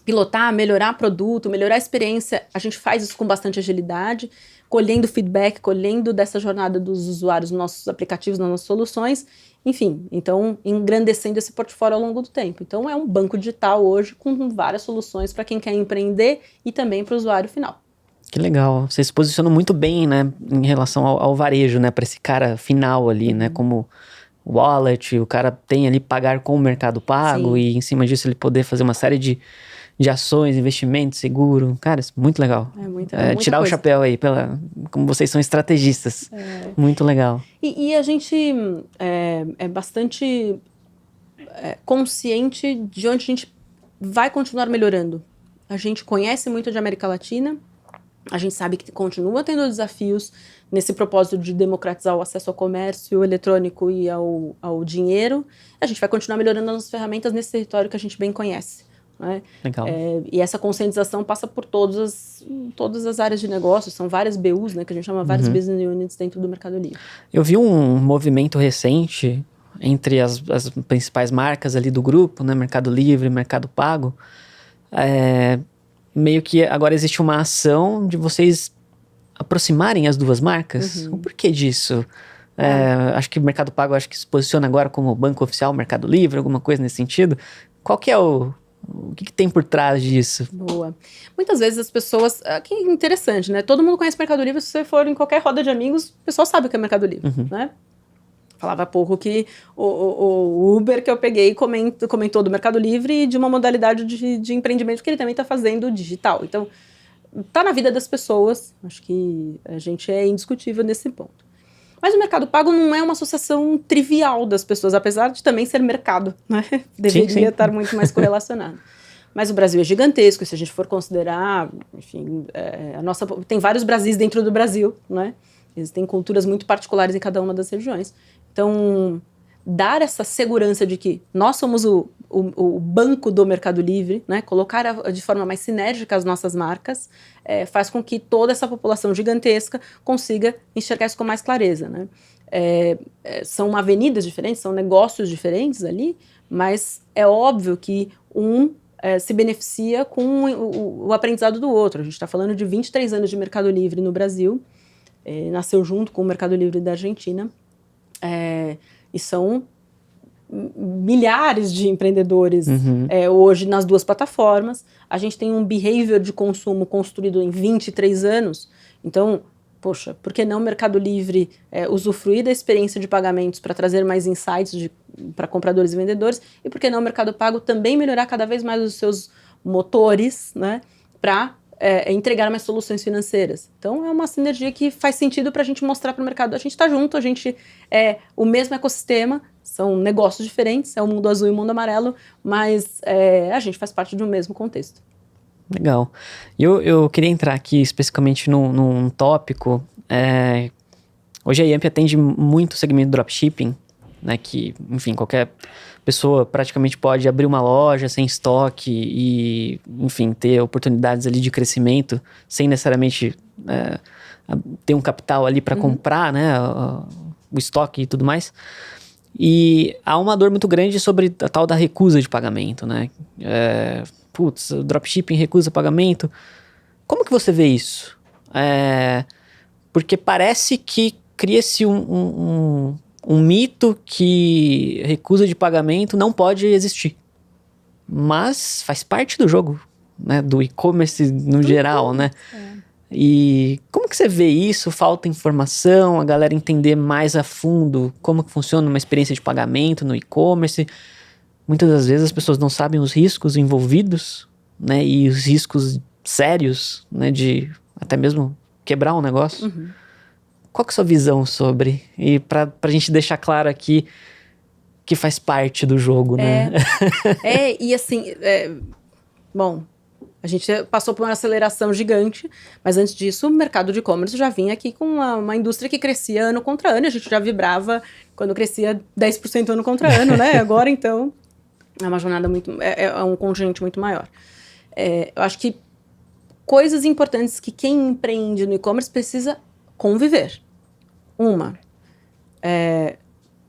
pilotar, melhorar produto, melhorar a experiência, a gente faz isso com bastante agilidade, colhendo feedback, colhendo dessa jornada dos usuários nos nossos aplicativos, nas nossas soluções, enfim, então engrandecendo esse portfólio ao longo do tempo. Então é um banco digital hoje com várias soluções para quem quer empreender e também para o usuário final. Que legal, vocês se posicionam muito bem, né, em relação ao varejo, né, para esse cara final ali, né, como wallet, o cara tem ali pagar com o Mercado Pago. Sim. E em cima disso ele poder fazer uma série de ações, investimentos, seguro. Cara, isso é muito legal. Muita tirar coisa. O chapéu aí, como vocês são estrategistas. Muito legal. E a gente é bastante consciente de onde a gente vai continuar melhorando. A gente conhece muito de América Latina, a gente sabe que continua tendo desafios nesse propósito de democratizar o acesso ao comércio eletrônico e ao dinheiro. A gente vai continuar melhorando as nossas ferramentas nesse território que a gente bem conhece. Né? Legal. E essa conscientização passa por todas as áreas de negócio, são várias BUs, né, que a gente chama vários business units dentro do Mercado Livre. Eu vi um movimento recente entre as principais marcas ali do grupo, né, Mercado Livre, Mercado Pago, meio que agora existe uma ação de vocês aproximarem as duas marcas. O porquê disso? Acho que o Mercado Pago se posiciona agora como banco oficial Mercado Livre, alguma coisa nesse sentido. Qual que é o que tem por trás disso? Boa. Muitas vezes as pessoas... Que interessante, né? Todo mundo conhece Mercado Livre. Se você for em qualquer roda de amigos, o pessoal sabe o que é Mercado Livre, né? Falava há pouco que o Uber que eu peguei comentou do Mercado Livre e de uma modalidade de empreendimento que ele também está fazendo digital. Então, tá na vida das pessoas. Acho que a gente é indiscutível nesse ponto. Mas o Mercado Pago não é uma associação trivial das pessoas, apesar de também ser mercado, né? Deveria estar muito mais correlacionado. Mas o Brasil é gigantesco, se a gente for considerar, enfim, tem vários Brasis dentro do Brasil, né? Existem culturas muito particulares em cada uma das regiões. Então, dar essa segurança de que nós somos o banco do Mercado Livre, né? Colocar de forma mais sinérgica as nossas marcas, faz com que toda essa população gigantesca consiga enxergar isso com mais clareza, né? São avenidas diferentes, são negócios diferentes ali, mas é óbvio que se beneficia com o aprendizado do outro. A gente está falando de 23 anos de Mercado Livre no Brasil, nasceu junto com o Mercado Livre da Argentina, e são milhares de empreendedores hoje nas duas plataformas. A gente tem um behavior de consumo construído em 23 anos. Então, poxa, por que não o Mercado Livre usufruir da experiência de pagamentos para trazer mais insights para compradores e vendedores? E por que não o Mercado Pago também melhorar cada vez mais os seus motores, né, para entregar mais soluções financeiras? Então, é uma sinergia que faz sentido para a gente mostrar para o mercado. A gente está junto, a gente é o mesmo ecossistema, são negócios diferentes, é o mundo azul e o mundo amarelo, mas a gente faz parte de um mesmo contexto. Legal. Eu queria entrar aqui especificamente num tópico. Hoje a Yamp atende muito o segmento de dropshipping, né? Que, enfim, qualquer pessoa praticamente pode abrir uma loja sem estoque e, enfim, ter oportunidades ali de crescimento sem necessariamente ter um capital ali para comprar, né? O estoque e tudo mais. E há uma dor muito grande sobre a tal da recusa de pagamento, né? O dropshipping recusa pagamento. Como que você vê isso? Porque parece que cria-se um mito que recusa de pagamento não pode existir. Mas faz parte do jogo, né? Do e-commerce no geral, né? E como que você vê isso? Falta informação, a galera entender mais a fundo como que funciona uma experiência de pagamento no e-commerce. Muitas das vezes as pessoas não sabem os riscos envolvidos, né? E os riscos sérios, né? De até mesmo quebrar um negócio. Qual que é a sua visão sobre? E pra gente deixar claro aqui que faz parte do jogo, né? E assim, bom, a gente passou por uma aceleração gigante, mas antes disso o mercado de e-commerce já vinha aqui com uma indústria que crescia ano contra ano, a gente já vibrava quando crescia 10% ano contra ano, né? Agora, então, é uma jornada é um contingente muito maior. Eu acho que coisas importantes que quem empreende no e-commerce precisa conviver.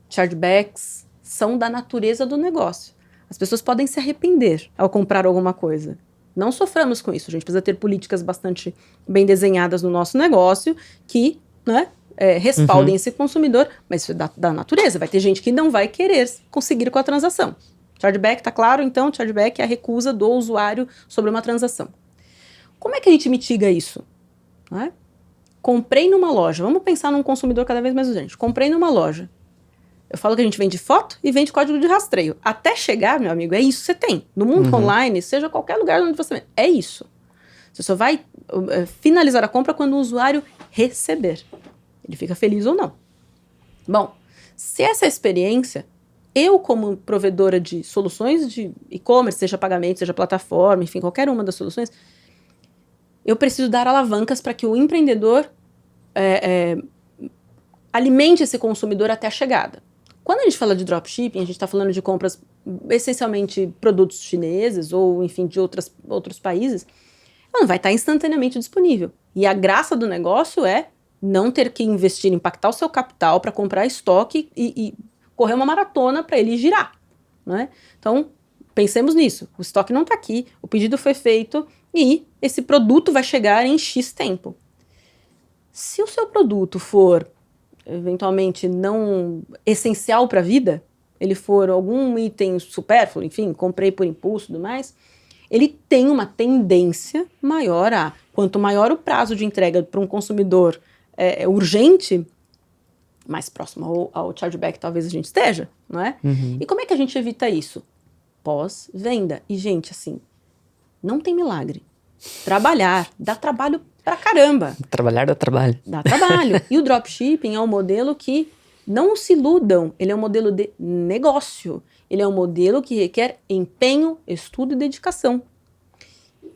Chargebacks são da natureza do negócio. As pessoas podem se arrepender ao comprar alguma coisa. Não soframos com isso. A gente precisa ter políticas bastante bem desenhadas no nosso negócio que, né, respaldem esse consumidor, mas isso é da natureza. Vai ter gente que não vai querer conseguir com a transação. Chargeback, tá claro? Então, chargeback é a recusa do usuário sobre uma transação. Como é que a gente mitiga isso? Né? Comprei numa loja. Vamos pensar num consumidor cada vez mais urgente. Comprei numa loja. Eu falo que a gente vende foto e vende código de rastreio. Até chegar, meu amigo, é isso que você tem. No mundo online, seja qualquer lugar onde você vende. É isso. Você só vai finalizar a compra quando o usuário receber. Ele fica feliz ou não. Bom, se essa experiência, eu como provedora de soluções de e-commerce, seja pagamento, seja plataforma, enfim, qualquer uma das soluções, eu preciso dar alavancas para que o empreendedor alimente esse consumidor até a chegada. Quando a gente fala de dropshipping, a gente está falando de compras essencialmente produtos chineses ou, enfim, de outros países, ela não vai estar instantaneamente disponível. E a graça do negócio é não ter que investir, impactar o seu capital para comprar estoque e correr uma maratona para ele girar. Né? Então, pensemos nisso. O estoque não está aqui, o pedido foi feito e esse produto vai chegar em X tempo. Se o seu produto for eventualmente não essencial para a vida, ele for algum item supérfluo, enfim, comprei por impulso e tudo mais, ele tem uma tendência maior quanto maior o prazo de entrega para um consumidor urgente, mais próximo ao chargeback talvez a gente esteja, não é? E como é que a gente evita isso? Pós-venda. E, gente, assim, não tem milagre. Trabalhar, dá trabalho pra caramba. Trabalhar dá trabalho. Dá trabalho. E o dropshipping é um modelo que, não se iludam, ele é um modelo de negócio. Ele é um modelo que requer empenho, estudo e dedicação.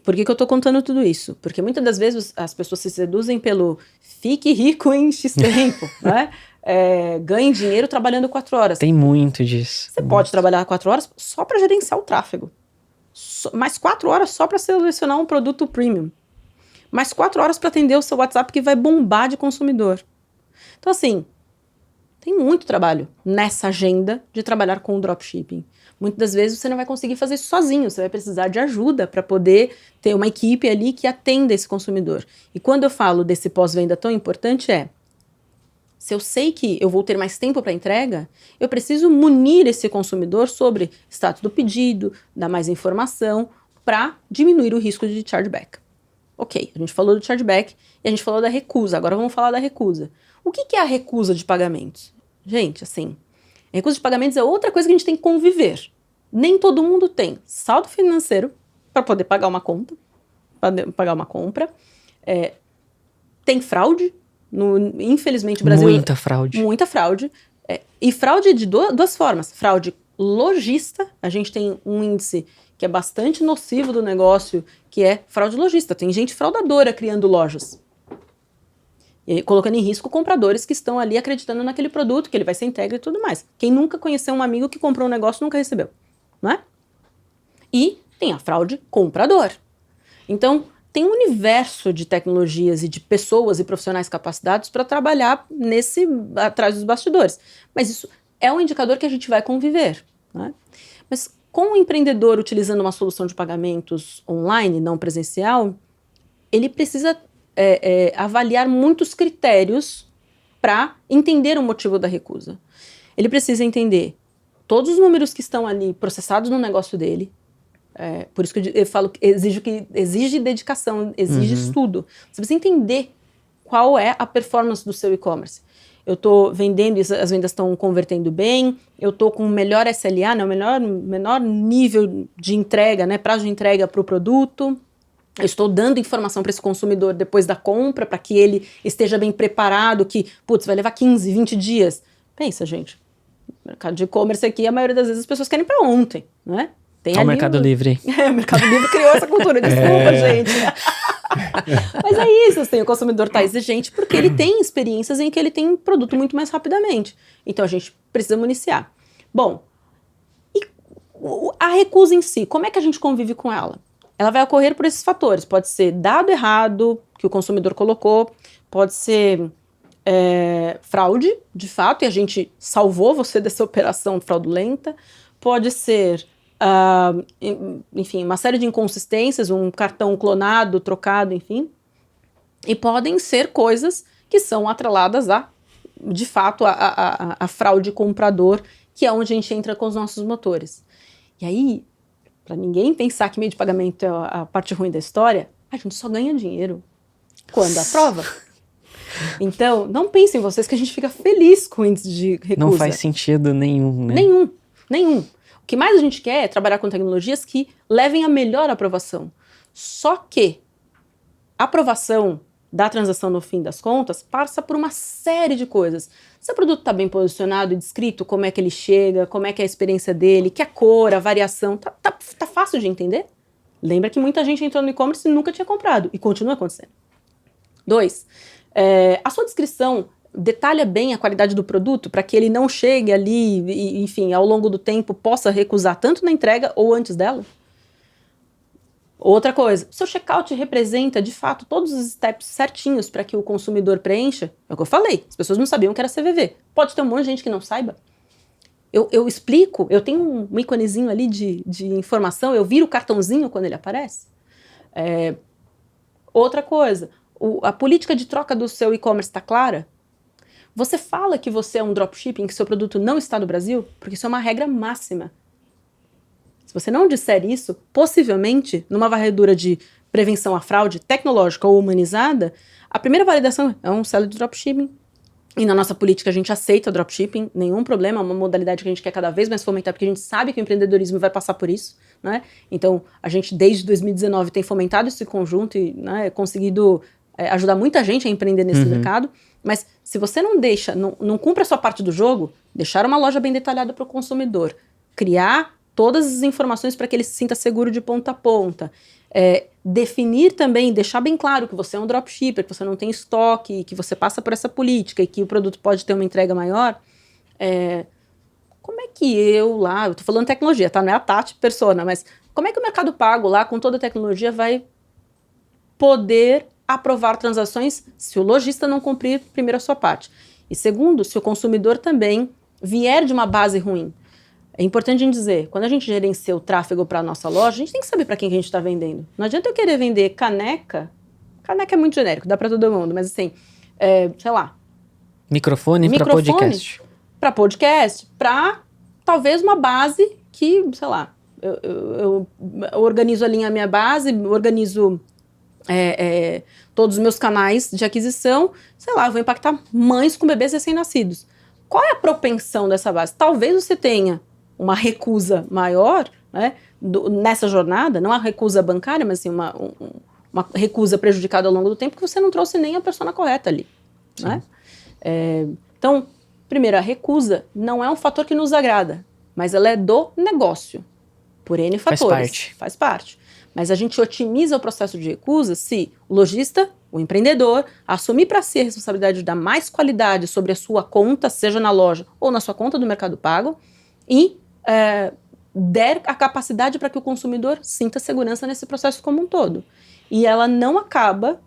Por que eu tô contando tudo isso? Porque muitas das vezes as pessoas se seduzem pelo fique rico em X tempo, né? Ganhe dinheiro trabalhando 4 horas. Tem muito disso. Você pode trabalhar 4 horas só para gerenciar o tráfego. Mais 4 horas só para selecionar um produto premium. Mais 4 horas para atender o seu WhatsApp que vai bombar de consumidor. Então, assim, tem muito trabalho nessa agenda de trabalhar com o dropshipping. Muitas das vezes você não vai conseguir fazer isso sozinho, você vai precisar de ajuda para poder ter uma equipe ali que atenda esse consumidor. E quando eu falo desse pós-venda tão importante se eu sei que eu vou ter mais tempo para entrega, eu preciso munir esse consumidor sobre status do pedido, dar mais informação para diminuir o risco de chargeback. Ok, a gente falou do chargeback e a gente falou da recusa, agora vamos falar da recusa. O que é a recusa de pagamentos? Gente, assim, a recusa de pagamentos é outra coisa que a gente tem que conviver. Nem todo mundo tem saldo financeiro para poder pagar uma conta, para pagar uma compra. Tem fraude. Infelizmente, o Brasil... Muita fraude. Muita fraude. E fraude de duas formas. Fraude logista, a gente tem um índice que é bastante nocivo do negócio, que é fraude logística. Tem gente fraudadora criando lojas. E colocando em risco compradores que estão ali acreditando naquele produto, que ele vai ser entregue e tudo mais. Quem nunca conheceu um amigo que comprou um negócio nunca recebeu, não é? E tem a fraude comprador. Então, tem um universo de tecnologias e de pessoas e profissionais capacitados para trabalhar atrás dos bastidores. Mas isso é um indicador que a gente vai conviver, né? Mas com o empreendedor utilizando uma solução de pagamentos online, não presencial, ele precisa avaliar muitos critérios para entender o motivo da recusa. Ele precisa entender todos os números que estão ali processados no negócio dele. Por isso que eu falo que exige dedicação, exige estudo. Você precisa entender qual é a performance do seu e-commerce. Eu estou vendendo e as vendas estão convertendo bem, eu estou com o melhor SLA, né, o menor nível de entrega, né, prazo de entrega para o produto. Eu estou dando informação para esse consumidor depois da compra, para que ele esteja bem preparado, que, vai levar 15, 20 dias. Pensa, gente, mercado de e-commerce aqui, a maioria das vezes as pessoas querem para ontem, né? Tem o Mercado Livre. O Mercado Livre criou essa cultura, desculpa, gente. Mas é isso, assim, o consumidor está exigente porque ele tem experiências em que ele tem produto muito mais rapidamente. Então a gente precisa municiar. Bom, e a recusa em si, como é que a gente convive com ela? Ela vai ocorrer por esses fatores. Pode ser dado errado que o consumidor colocou, pode ser fraude, de fato, e a gente salvou você dessa operação fraudulenta, pode ser... enfim, uma série de inconsistências, um cartão clonado, trocado, enfim. E podem ser coisas que são atreladas de fato, a fraude comprador, que é onde a gente entra com os nossos motores. E aí, para ninguém pensar que meio de pagamento é a parte ruim da história, a gente só ganha dinheiro quando aprova. Então, não pensem vocês que a gente fica feliz com o índice de recusa. Não faz sentido nenhum, né? Nenhum. O que mais a gente quer é trabalhar com tecnologias que levem a melhor aprovação. Só que a aprovação da transação no fim das contas passa por uma série de coisas. Se o produto está bem posicionado e descrito, como é que ele chega, como é que é a experiência dele, que a cor, a variação, tá fácil de entender? Lembra que muita gente entrou no e-commerce e nunca tinha comprado, e continua acontecendo. 2, a sua descrição detalha bem a qualidade do produto para que ele não chegue ali e, enfim, ao longo do tempo possa recusar tanto na entrega ou antes dela? Outra coisa, seu checkout representa, de fato, todos os steps certinhos para que o consumidor preencha? É o que eu falei, as pessoas não sabiam que era CVV. Pode ter um monte de gente que não saiba. Eu explico, eu tenho um íconezinho ali de informação, eu viro o cartãozinho quando ele aparece. Outra coisa, a política de troca do seu e-commerce está clara? Você fala que você é um dropshipping, que seu produto não está no Brasil? Porque isso é uma regra máxima. Se você não disser isso, possivelmente, numa varredura de prevenção à fraude tecnológica ou humanizada, a primeira validação é um seller de dropshipping. E na nossa política a gente aceita dropshipping, nenhum problema, é uma modalidade que a gente quer cada vez mais fomentar, porque a gente sabe que o empreendedorismo vai passar por isso, né? Então, a gente desde 2019 tem fomentado esse conjunto e, né, conseguido ajudar muita gente a empreender nesse mercado. Mas se você não deixa, não cumpre a sua parte do jogo, deixar uma loja bem detalhada para o consumidor, criar todas as informações para que ele se sinta seguro de ponta a ponta, definir também, deixar bem claro que você é um dropshipper, que você não tem estoque, que você passa por essa política e que o produto pode ter uma entrega maior, como é que eu tô falando tecnologia, tá? Não é a Tati persona, mas como é que o Mercado Pago lá, com toda a tecnologia, vai poder aprovar transações se o lojista não cumprir primeiro a sua parte? E segundo, se o consumidor também vier de uma base ruim. É importante a gente dizer, quando a gente gerencia o tráfego para a nossa loja, a gente tem que saber para quem que a gente está vendendo. Não adianta eu querer vender caneca é muito genérico, dá para todo mundo, mas assim, sei lá. Microfone para podcast. Para podcast, para talvez uma base que, sei lá, eu organizo ali a minha base, organizo todos os meus canais de aquisição, sei lá, eu vou impactar mães com bebês recém-nascidos. Qual é a propensão dessa base? Talvez você tenha uma recusa maior, né, nessa jornada, não a recusa bancária, mas assim, uma recusa prejudicada ao longo do tempo, porque você não trouxe nem a persona correta ali. Né? Então, primeiro, a recusa não é um fator que nos agrada, mas ela é do negócio. Por N fatores. Faz parte. Mas a gente otimiza o processo de recusa se o lojista, o empreendedor, assumir para si a responsabilidade de dar mais qualidade sobre a sua conta, seja na loja ou na sua conta do Mercado Pago, e der a capacidade para que o consumidor sinta segurança nesse processo como um todo. E ela não acaba,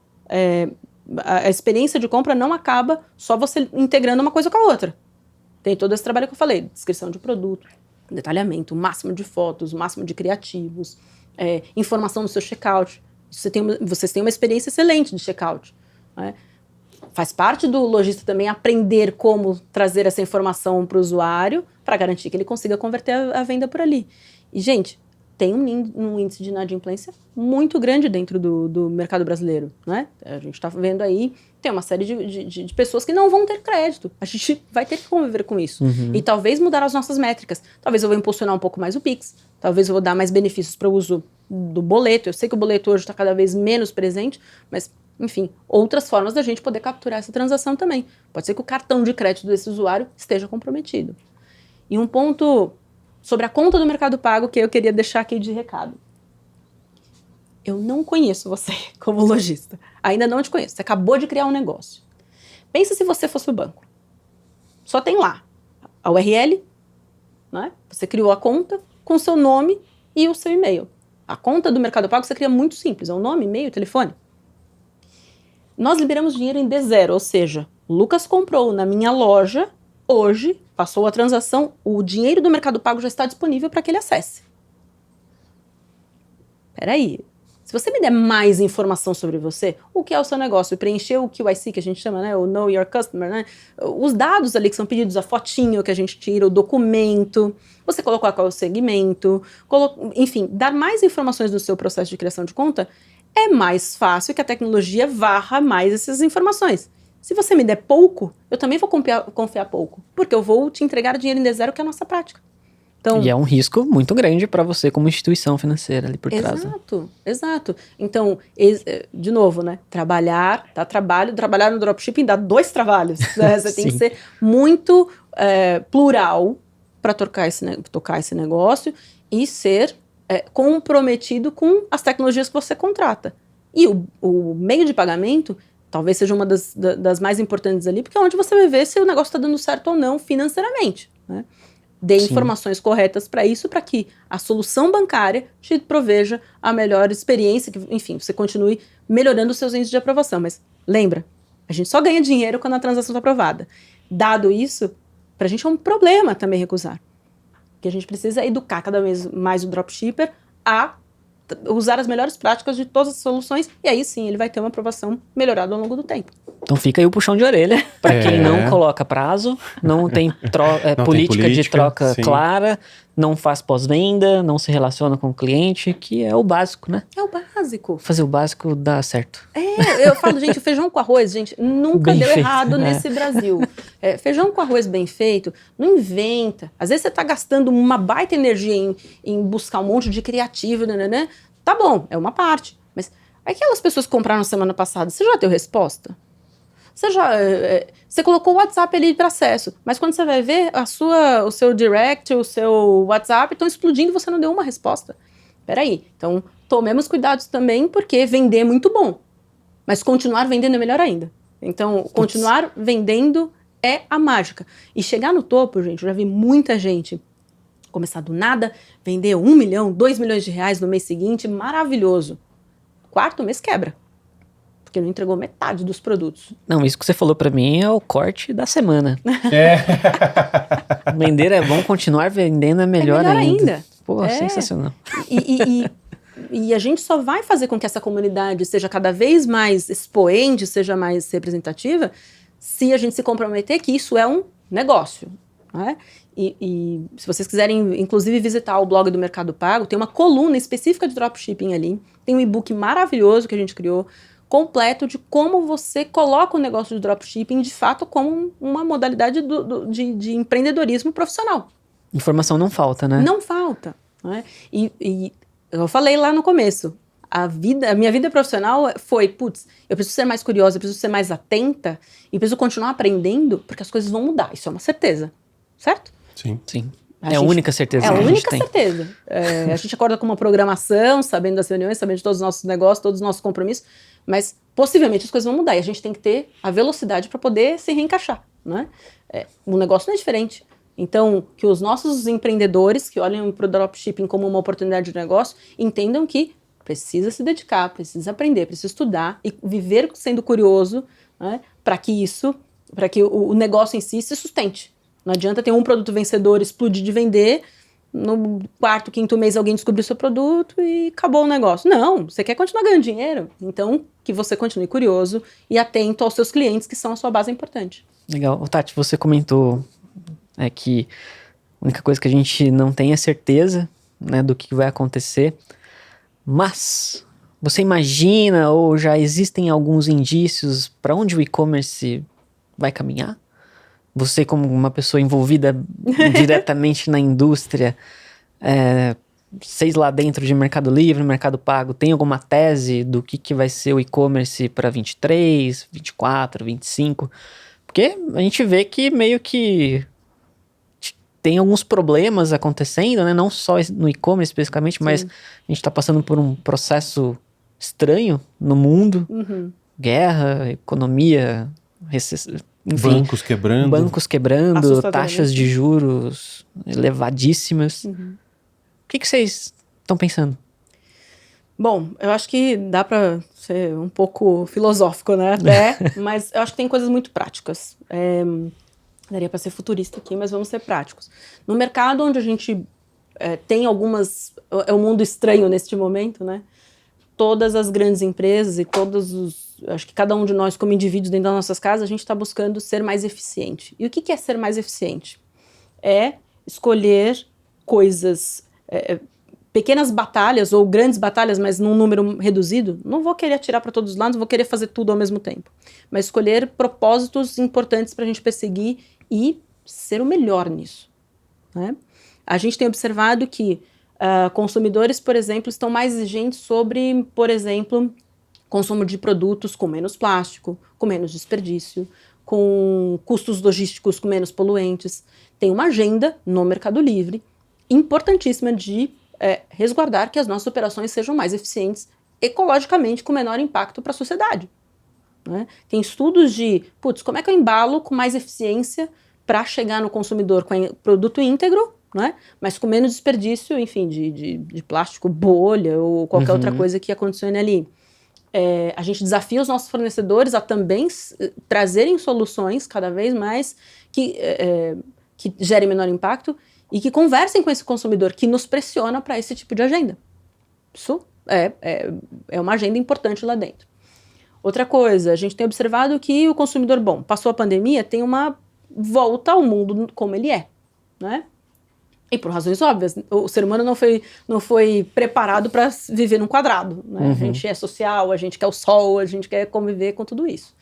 a experiência de compra não acaba só você integrando uma coisa com a outra. Tem todo esse trabalho que eu falei, descrição de produto, detalhamento, máximo de fotos, máximo de criativos, informação no seu checkout. Vocês têm uma experiência excelente de checkout, né? Faz parte do lojista também aprender como trazer essa informação para o usuário para garantir que ele consiga converter a venda por ali. E, gente, tem um índice de inadimplência muito grande dentro do mercado brasileiro, né? A gente está vendo aí, tem uma série de pessoas que não vão ter crédito. A gente vai ter que conviver com isso. E talvez mudar as nossas métricas. Talvez eu vou impulsionar um pouco mais o Pix. Talvez eu vou dar mais benefícios para o uso do boleto. Eu sei que o boleto hoje está cada vez menos presente, mas, enfim, outras formas da gente poder capturar essa transação também. Pode ser que o cartão de crédito desse usuário esteja comprometido. E um ponto sobre a conta do Mercado Pago que eu queria deixar aqui de recado. Eu não conheço você como lojista. Ainda não te conheço. Você acabou de criar um negócio. Pensa se você fosse o banco. Só tem lá a URL, né? Você criou a conta com o seu nome e o seu e-mail. A conta do Mercado Pago você cria muito simples. É o nome, e-mail, telefone. Nós liberamos dinheiro em D0, ou seja, o Lucas comprou na minha loja, hoje, passou a transação, o dinheiro do Mercado Pago já está disponível para que ele acesse. Peraí, se você me der mais informação sobre você, o que é o seu negócio, preencher o QIC que a gente chama, né, o Know Your Customer, né, os dados ali que são pedidos, a fotinho que a gente tira, o documento, você colocou qual é o segmento, enfim, dar mais informações no seu processo de criação de conta, é mais fácil que a tecnologia varra mais essas informações. Se você me der pouco, eu também vou confiar pouco, porque eu vou te entregar dinheiro em D0, que é a nossa prática. Então, e é um risco muito grande para você como instituição financeira ali por trás. Exato. Então, de novo, né? Trabalhar no dropshipping dá 2 trabalhos. Né? Você tem que ser muito plural para tocar esse negócio e ser comprometido com as tecnologias que você contrata. E o meio de pagamento talvez seja uma das mais importantes ali, porque é onde você vai ver se o negócio está dando certo ou não financeiramente, né? Dê informações corretas para isso, para que a solução bancária te proveja a melhor experiência, que, enfim, você continue melhorando os seus índices de aprovação. Mas lembra, a gente só ganha dinheiro quando a transação está aprovada. Dado isso, para a gente é um problema também recusar. Que a gente precisa educar cada vez mais o dropshipper a usar as melhores práticas de todas as soluções, e aí sim ele vai ter uma aprovação melhorada ao longo do tempo. Então fica aí o puxão de orelha para quem não coloca prazo, não tem política de troca clara, não faz pós-venda, não se relaciona com o cliente, que é o básico, né? É o básico. Fazer o básico dá certo. Eu falo, gente, o feijão com arroz, gente, nunca deu errado nesse Brasil. Feijão com arroz bem feito, não inventa. Às vezes você tá gastando uma baita energia em buscar um monte de criativo, né? Tá bom, é uma parte. Mas aquelas pessoas que compraram semana passada, você já deu resposta? Você colocou o WhatsApp ali para acesso, mas quando você vai ver, o seu direct, o seu WhatsApp estão explodindo e você não deu uma resposta. Peraí, então tomemos cuidados também, porque vender é muito bom, mas continuar vendendo é melhor ainda. Então, continuar vendendo é a mágica. E chegar no topo, gente, eu já vi muita gente começar do nada, vender 1 milhão, 2 milhões de reais no mês seguinte, maravilhoso. 4º mês quebra. Porque não entregou metade dos produtos. Não, isso que você falou pra mim é o corte da semana. Vender é bom, continuar vendendo é melhor ainda. Pô, sensacional. E a gente só vai fazer com que essa comunidade seja cada vez mais expoente, seja mais representativa, se a gente se comprometer que isso é um negócio, né? E se vocês quiserem, inclusive, visitar o blog do Mercado Pago, tem uma coluna específica de dropshipping ali, tem um e-book maravilhoso que a gente criou, completo de como você coloca o negócio de dropshipping de fato como uma modalidade de empreendedorismo profissional. Informação não falta, né? Não falta. Né? E eu falei lá no começo, a minha vida profissional foi, eu preciso ser mais curiosa, eu preciso ser mais atenta e preciso continuar aprendendo porque as coisas vão mudar, isso é uma certeza, certo? Sim. É a única certeza É que a a gente única tem. certeza. A gente acorda com uma programação, sabendo das reuniões, sabendo de todos os nossos negócios, todos os nossos compromissos, mas possivelmente as coisas vão mudar e a gente tem que ter a velocidade para poder se reencaixar, né? O negócio não é diferente. Então, que os nossos empreendedores que olham para o dropshipping como uma oportunidade de negócio, entendam que precisa se dedicar, precisa aprender, precisa estudar e viver sendo curioso, né, para que o negócio em si se sustente. Não adianta ter um produto vencedor, explodir de vender, no quarto, quinto mês alguém descobriu o seu produto e acabou o negócio. Não, você quer continuar ganhando dinheiro, então que você continue curioso e atento aos seus clientes, que são a sua base importante. Legal. Ô, Tati, você comentou que a única coisa que a gente não tem é certeza, né, do que vai acontecer, mas você imagina ou já existem alguns indícios para onde o e-commerce vai caminhar? Você, como uma pessoa envolvida diretamente na indústria, vocês lá dentro de Mercado Livre, Mercado Pago, tem alguma tese do que vai ser o e-commerce para 23, 24, 25? Porque a gente vê que meio que tem alguns problemas acontecendo, né? Não só no e-commerce especificamente, mas a gente está passando por um processo estranho no mundo. Guerra, economia, enfim, bancos quebrando, taxas de juros elevadíssimas. O que vocês estão pensando? Bom, eu acho que dá para ser um pouco filosófico, né? Até, mas eu acho que tem coisas muito práticas. Daria para ser futurista aqui, mas vamos ser práticos. No mercado onde a gente tem algumas... É um mundo estranho neste momento, né? Todas as grandes empresas e acho que cada um de nós, como indivíduos dentro das nossas casas, a gente está buscando ser mais eficiente. E o que é ser mais eficiente? É escolher coisas, pequenas batalhas ou grandes batalhas, mas num número reduzido. Não vou querer atirar para todos os lados, não vou querer fazer tudo ao mesmo tempo. Mas escolher propósitos importantes para a gente perseguir e ser o melhor nisso, né? A gente tem observado que consumidores, por exemplo, estão mais exigentes sobre, por exemplo, consumo de produtos com menos plástico, com menos desperdício, com custos logísticos com menos poluentes. Tem uma agenda no Mercado Livre importantíssima de resguardar que as nossas operações sejam mais eficientes ecologicamente, com menor impacto para a sociedade, né? Tem estudos de, como é que eu embalo com mais eficiência para chegar no consumidor com produto íntegro, né? Mas com menos desperdício, enfim, de plástico, bolha ou qualquer outra coisa que acontecione ali. A gente desafia os nossos fornecedores a também trazerem soluções cada vez mais que gerem menor impacto e que conversem com esse consumidor que nos pressiona para esse tipo de agenda. Isso é uma agenda importante lá dentro. Outra coisa, a gente tem observado que o consumidor, passou a pandemia, tem uma volta ao mundo como ele é, né? E por razões óbvias, o ser humano não foi preparado para viver num quadrado, né? A gente é social, a gente quer o sol, a gente quer conviver com tudo isso.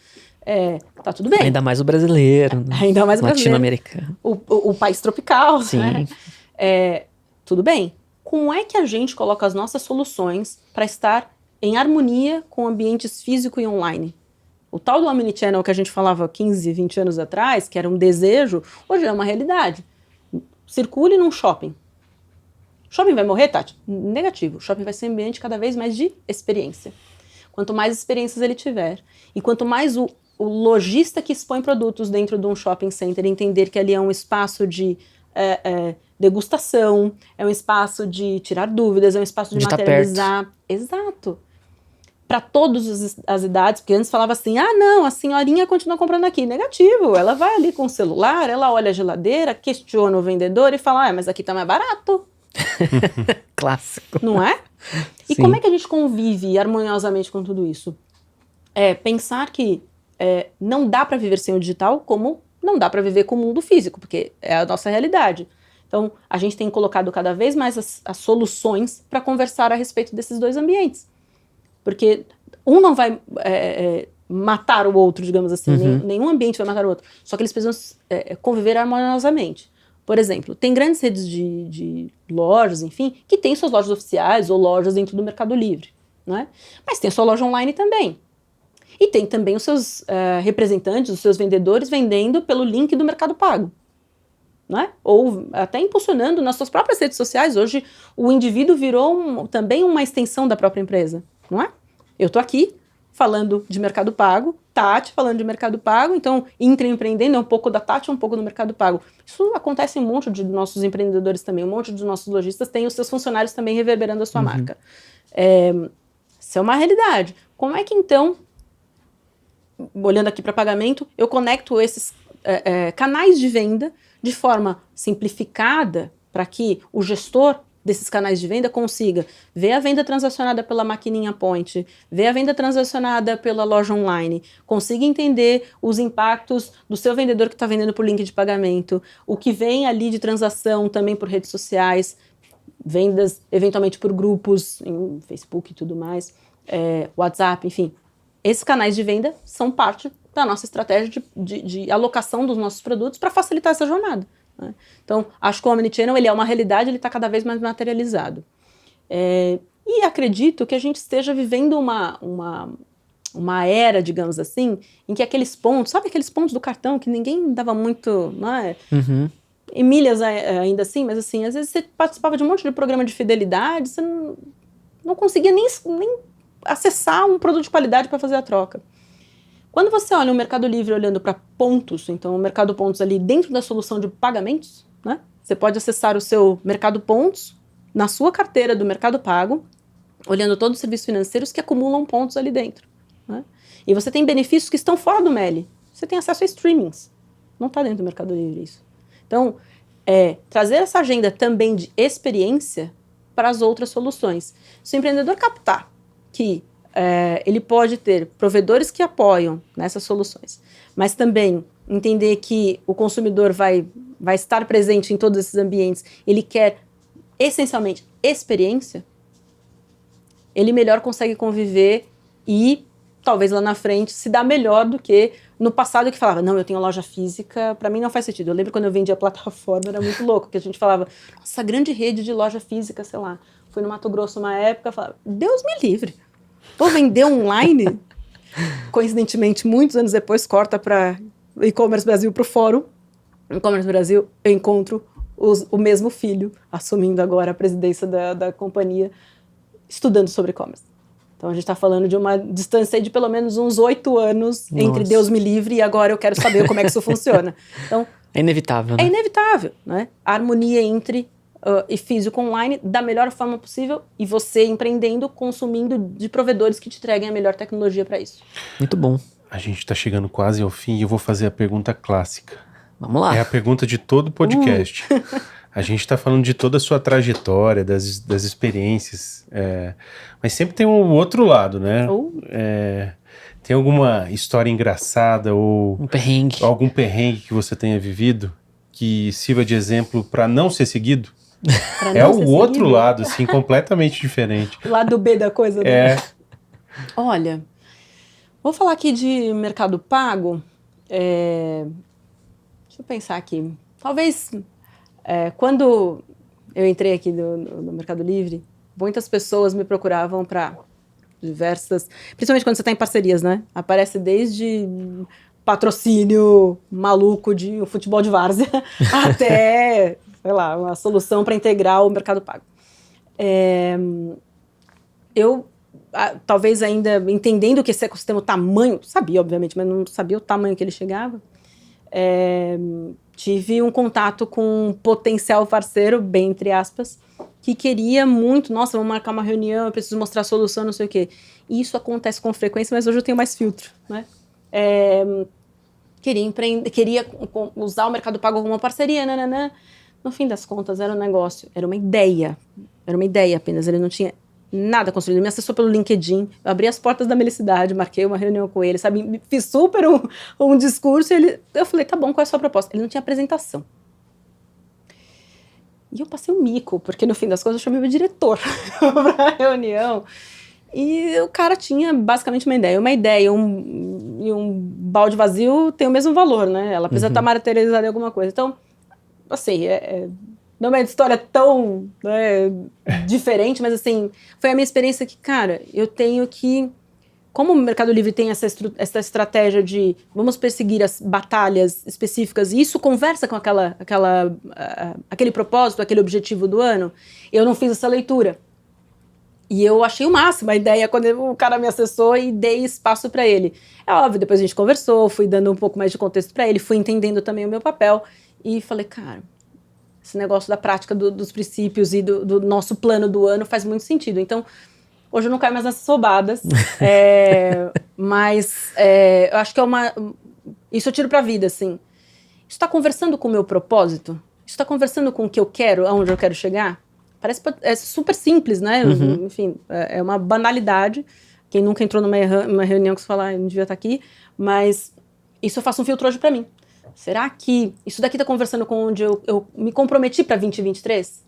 Tá tudo bem. Ainda mais o brasileiro, né? Ainda mais o brasileiro. Latino-americano. O país tropical, sim, né? Tudo bem. Como é que a gente coloca as nossas soluções para estar em harmonia com ambientes físico e online? O tal do omnichannel que a gente falava 15, 20 anos atrás, que era um desejo, hoje é uma realidade. Circule num shopping. Shopping vai morrer, Tati? Negativo. O shopping vai ser um ambiente cada vez mais de experiência. Quanto mais experiências ele tiver, e quanto mais o lojista que expõe produtos dentro de um shopping center entender que ali é um espaço de degustação, é um espaço de tirar dúvidas, é um espaço de materializar. Tá. Exato. Para todas as idades, porque antes falava assim, não, a senhorinha continua comprando aqui. Negativo, ela vai ali com o celular, ela olha a geladeira, questiona o vendedor e fala, mas aqui tá mais barato. Clássico. Não é? E como é que a gente convive harmoniosamente com tudo isso? Pensar que não dá para viver sem o digital, como não dá para viver com o mundo físico, porque é a nossa realidade. Então, a gente tem colocado cada vez mais as soluções para conversar a respeito desses dois ambientes. Porque um não vai matar o outro, digamos assim, nenhum ambiente vai matar o outro, só que eles precisam conviver harmoniosamente. Por exemplo, tem grandes redes de lojas, enfim, que têm suas lojas oficiais ou lojas dentro do Mercado Livre, né? Mas tem a sua loja online também. E tem também os seus representantes, os seus vendedores vendendo pelo link do Mercado Pago. né? Ou até impulsionando nas suas próprias redes sociais. Hoje, o indivíduo virou também uma extensão da própria empresa, não é? Eu estou aqui falando de Mercado Pago, Tati falando de Mercado Pago, então intraempreendendo é um pouco da Tati, um pouco do Mercado Pago. Isso acontece em um monte de nossos empreendedores também, um monte dos nossos lojistas tem os seus funcionários também reverberando a sua marca. Isso é uma realidade. Como é que então, olhando aqui para pagamento, eu conecto esses canais de venda de forma simplificada para que o gestor desses canais de venda consiga ver a venda transacionada pela maquininha point, ver a venda transacionada pela loja online, consiga entender os impactos do seu vendedor que está vendendo por link de pagamento, o que vem ali de transação também por redes sociais, vendas eventualmente por grupos, em Facebook e tudo mais, WhatsApp, enfim. Esses canais de venda são parte da nossa estratégia de alocação dos nossos produtos para facilitar essa jornada. Né? Então, acho que o Omnichannel ele é uma realidade, ele está cada vez mais materializado. E acredito que a gente esteja vivendo uma era, digamos assim, em que aqueles pontos, sabe aqueles pontos do cartão que ninguém dava muito, né? Em milhas ainda assim, mas assim, às vezes você participava de um monte de programa de fidelidade, você não conseguia nem acessar um produto de qualidade para fazer a troca. Quando você olha o Mercado Livre olhando para pontos, então o Mercado Pontos ali dentro da solução de pagamentos, né? Você pode acessar o seu Mercado Pontos na sua carteira do Mercado Pago, olhando todos os serviços financeiros que acumulam pontos ali dentro. Né? E você tem benefícios que estão fora do MELI. Você tem acesso a streamings. Não está dentro do Mercado Livre isso. Então, trazer essa agenda também de experiência para as outras soluções. Se o empreendedor captar que ele pode ter provedores que apoiam nessas soluções, mas também entender que o consumidor vai estar presente em todos esses ambientes, ele quer essencialmente experiência, ele melhor consegue conviver e talvez lá na frente se dá melhor do que no passado que falava, não, eu tenho loja física, para mim não faz sentido. Eu lembro quando eu vendia plataforma, era muito louco, que a gente falava, nossa, grande rede de loja física, sei lá, fui no Mato Grosso uma época, falava, Deus me livre, vou vender online. Coincidentemente, muitos anos depois, corta para E-Commerce Brasil, para o Fórum. E-Commerce Brasil, eu encontro o mesmo filho, assumindo agora a presidência da companhia, estudando sobre e-commerce. Então, a gente está falando de uma distância aí de pelo menos uns 8 anos entre Deus me livre e agora eu quero saber como é que isso funciona. Então, é inevitável, né? É inevitável, né? A harmonia entre e físico online da melhor forma possível e você empreendendo, consumindo de provedores que te entreguem a melhor tecnologia para isso. Muito bom. A gente está chegando quase ao fim e eu vou fazer a pergunta clássica. Vamos lá. É a pergunta de todo podcast. A gente está falando de toda a sua trajetória, das experiências, mas sempre tem um outro lado, né? Tem alguma história engraçada ou um perrengue. Algum perrengue que você tenha vivido que sirva de exemplo para não ser seguido? É o outro lado, assim, completamente diferente. O lado B da coisa, né? Olha, vou falar aqui de Mercado Pago. Deixa eu pensar aqui. Talvez, quando eu entrei aqui no Mercado Livre, muitas pessoas me procuravam para diversas... Principalmente quando você está em parcerias, né? Aparece desde patrocínio maluco de futebol de várzea até... sei lá, uma solução para integrar o Mercado Pago. Eu, talvez ainda entendendo que esse ecossistema, o tamanho, sabia obviamente, mas não sabia o tamanho que ele chegava, tive um contato com um potencial parceiro, bem entre aspas, que queria muito, nossa, vamos marcar uma reunião, eu preciso mostrar a solução, não sei o quê. E isso acontece com frequência, mas hoje eu tenho mais filtro, né? Queria usar o Mercado Pago como uma parceria, nananã. No fim das contas, era um negócio, era uma ideia apenas, ele não tinha nada construído. Ele me acessou pelo LinkedIn, eu abri as portas da Melicidade, marquei uma reunião com ele, sabe, fiz super um discurso, eu falei, tá bom, qual é a sua proposta? Ele não tinha apresentação. E eu passei um mico, porque no fim das contas eu chamei meu diretor para a reunião, e o cara tinha basicamente uma ideia, e um balde vazio tem o mesmo valor, né? Ela precisa estar materializada em alguma coisa. Então, assim, não é uma história tão diferente, mas assim, foi a minha experiência que, cara, eu tenho que como o Mercado Livre tem essa estratégia de vamos perseguir as batalhas específicas e isso conversa com aquele propósito, aquele objetivo do ano, eu não fiz essa leitura. E eu achei o máximo a ideia quando o cara me acessou e dei espaço para ele. É óbvio, depois a gente conversou, fui dando um pouco mais de contexto para ele, fui entendendo também o meu papel e falei, cara, esse negócio da prática dos princípios e do nosso plano do ano faz muito sentido. Então, hoje eu não caio mais nessas roubadas, mas eu acho que isso eu tiro pra vida, assim. Isso está conversando com o meu propósito? Isso está conversando com o que eu quero, aonde eu quero chegar? Parece super simples, né? Uhum. Enfim, é uma banalidade. Quem nunca entrou numa reunião que você fala, não devia estar aqui, mas isso eu faço um filtro hoje pra mim. Será que isso daqui está conversando com onde eu me comprometi para 2023?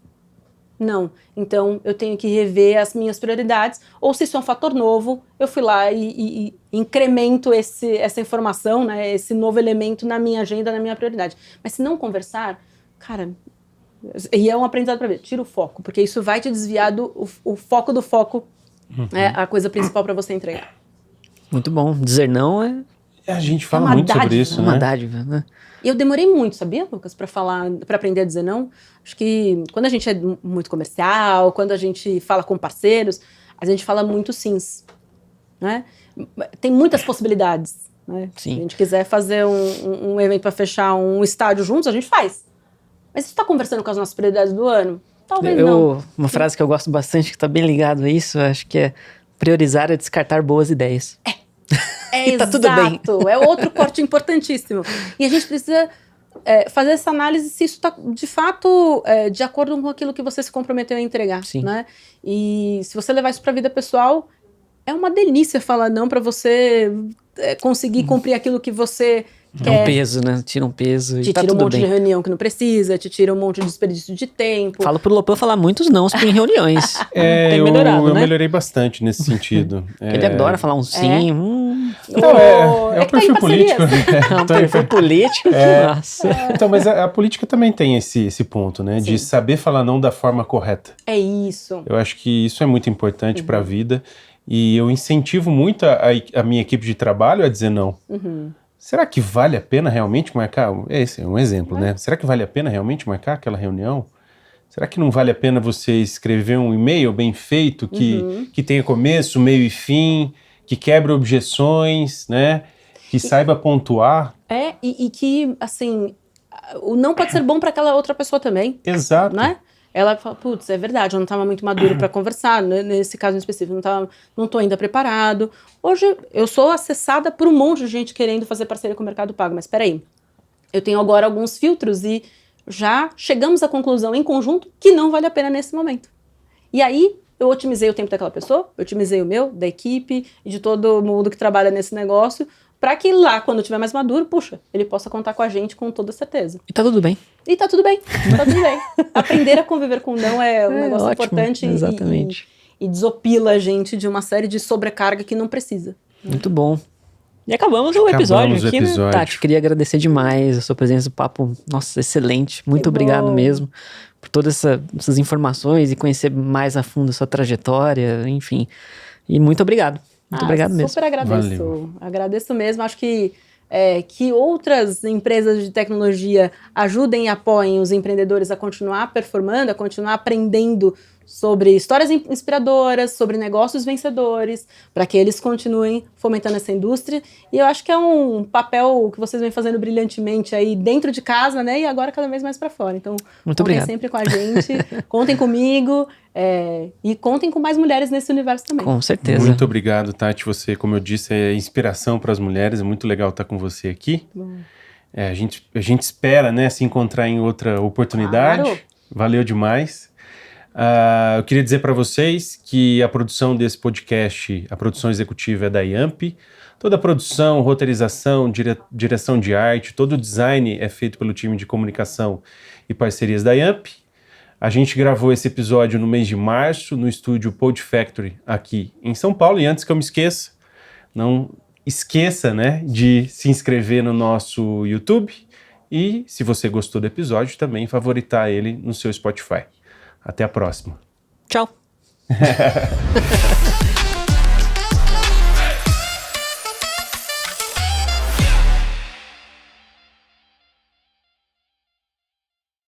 Não. Então, eu tenho que rever as minhas prioridades. Ou se isso é um fator novo, eu fui lá e incremento essa informação, né, esse novo elemento na minha agenda, na minha prioridade. Mas se não conversar, cara... E é um aprendizado para ver. Tira o foco, porque isso vai te desviar o foco do foco. É a coisa principal para você entregar. Muito bom. Dizer não é... A gente fala muito dádiva, sobre isso, né? É uma dádiva, né? Eu demorei muito, sabia, Lucas, para aprender a dizer não. Acho que quando a gente é muito comercial, quando a gente fala com parceiros, a gente fala muito sims, né? Tem muitas possibilidades, né? Sim. Se a gente quiser fazer um evento para fechar um estádio juntos, a gente faz. Mas você está conversando com as nossas prioridades do ano? Talvez não. Uma frase que eu gosto bastante, que está bem ligado a isso, acho que é priorizar é descartar boas ideias. E tá tudo bem. É outro corte importantíssimo. E a gente precisa fazer essa análise se isso está, de fato, de acordo com aquilo que você se comprometeu a entregar. Sim. Né? E se você levar isso para a vida pessoal, é uma delícia falar não para você conseguir cumprir aquilo que você quer. É um peso, né? Tira um peso e tá tudo bem. Te tira um monte de reunião que não precisa, te tira um monte de desperdício de tempo. Falo pro Lopan falar muitos nãos em reuniões. Tem melhorado, eu melhorei bastante nesse sentido. Ele adora falar um sim. Então, é o perfil político. É um perfil político, nossa. Então, mas a política também tem esse ponto, né? Sim. De saber falar não da forma correta. É isso. Eu acho que isso é muito importante para a vida. E eu incentivo muito a minha equipe de trabalho a dizer não. Será que vale a pena realmente marcar? Esse é um exemplo, né? Será que vale a pena realmente marcar aquela reunião? Será que não vale a pena você escrever um e-mail bem feito, que tenha começo, meio e fim, que quebre objeções, né? Que saiba pontuar? E que, assim, o não pode ser bom para aquela outra pessoa também. Exato. Né? Ela fala, putz, é verdade, eu não estava muito maduro para conversar, nesse caso em específico, não estou ainda preparado. Hoje, eu sou acessada por um monte de gente querendo fazer parceria com o Mercado Pago, mas espera aí, eu tenho agora alguns filtros e já chegamos à conclusão em conjunto que não vale a pena nesse momento. E aí, eu otimizei o tempo daquela pessoa, eu otimizei o meu, da equipe e de todo mundo que trabalha nesse negócio, para que lá, quando eu estiver mais maduro, ele possa contar com a gente com toda certeza. E tá tudo bem. E tá tudo bem, tá tudo bem. Aprender a conviver com o não é um negócio ótimo, importante e desopila a gente de uma série de sobrecarga que não precisa. Muito bom. E acabamos o episódio aqui, né? Tati, queria agradecer demais a sua presença, o papo, nossa, excelente. Muito obrigado mesmo por todas essas informações e conhecer mais a fundo a sua trajetória, enfim. E muito obrigado. Muito obrigado mesmo. Super agradeço. Valeu. Agradeço mesmo. Acho que outras empresas de tecnologia ajudem e apoiem os empreendedores a continuar performando, a continuar aprendendo sobre histórias inspiradoras, sobre negócios vencedores, para que eles continuem fomentando essa indústria. E eu acho que é um papel que vocês vêm fazendo brilhantemente aí dentro de casa, né? E agora cada vez mais para fora. Então, contem sempre com a gente, contem comigo e contem com mais mulheres nesse universo também. Com certeza. Muito obrigado, Tati. Você, como eu disse, é inspiração para as mulheres. É muito legal estar com você aqui. A gente espera, né, se encontrar em outra oportunidade. Claro. Valeu demais. Eu queria dizer para vocês que a produção desse podcast, a produção executiva é da Yamp. Toda a produção, roteirização, direção de arte, todo o design é feito pelo time de comunicação e parcerias da Yamp. A gente gravou esse episódio no mês de março no estúdio Pod Factory aqui em São Paulo. E antes que eu me esqueça, não esqueça, né, de se inscrever no nosso YouTube e, se você gostou do episódio, também favoritar ele no seu Spotify. Até a próxima. Tchau.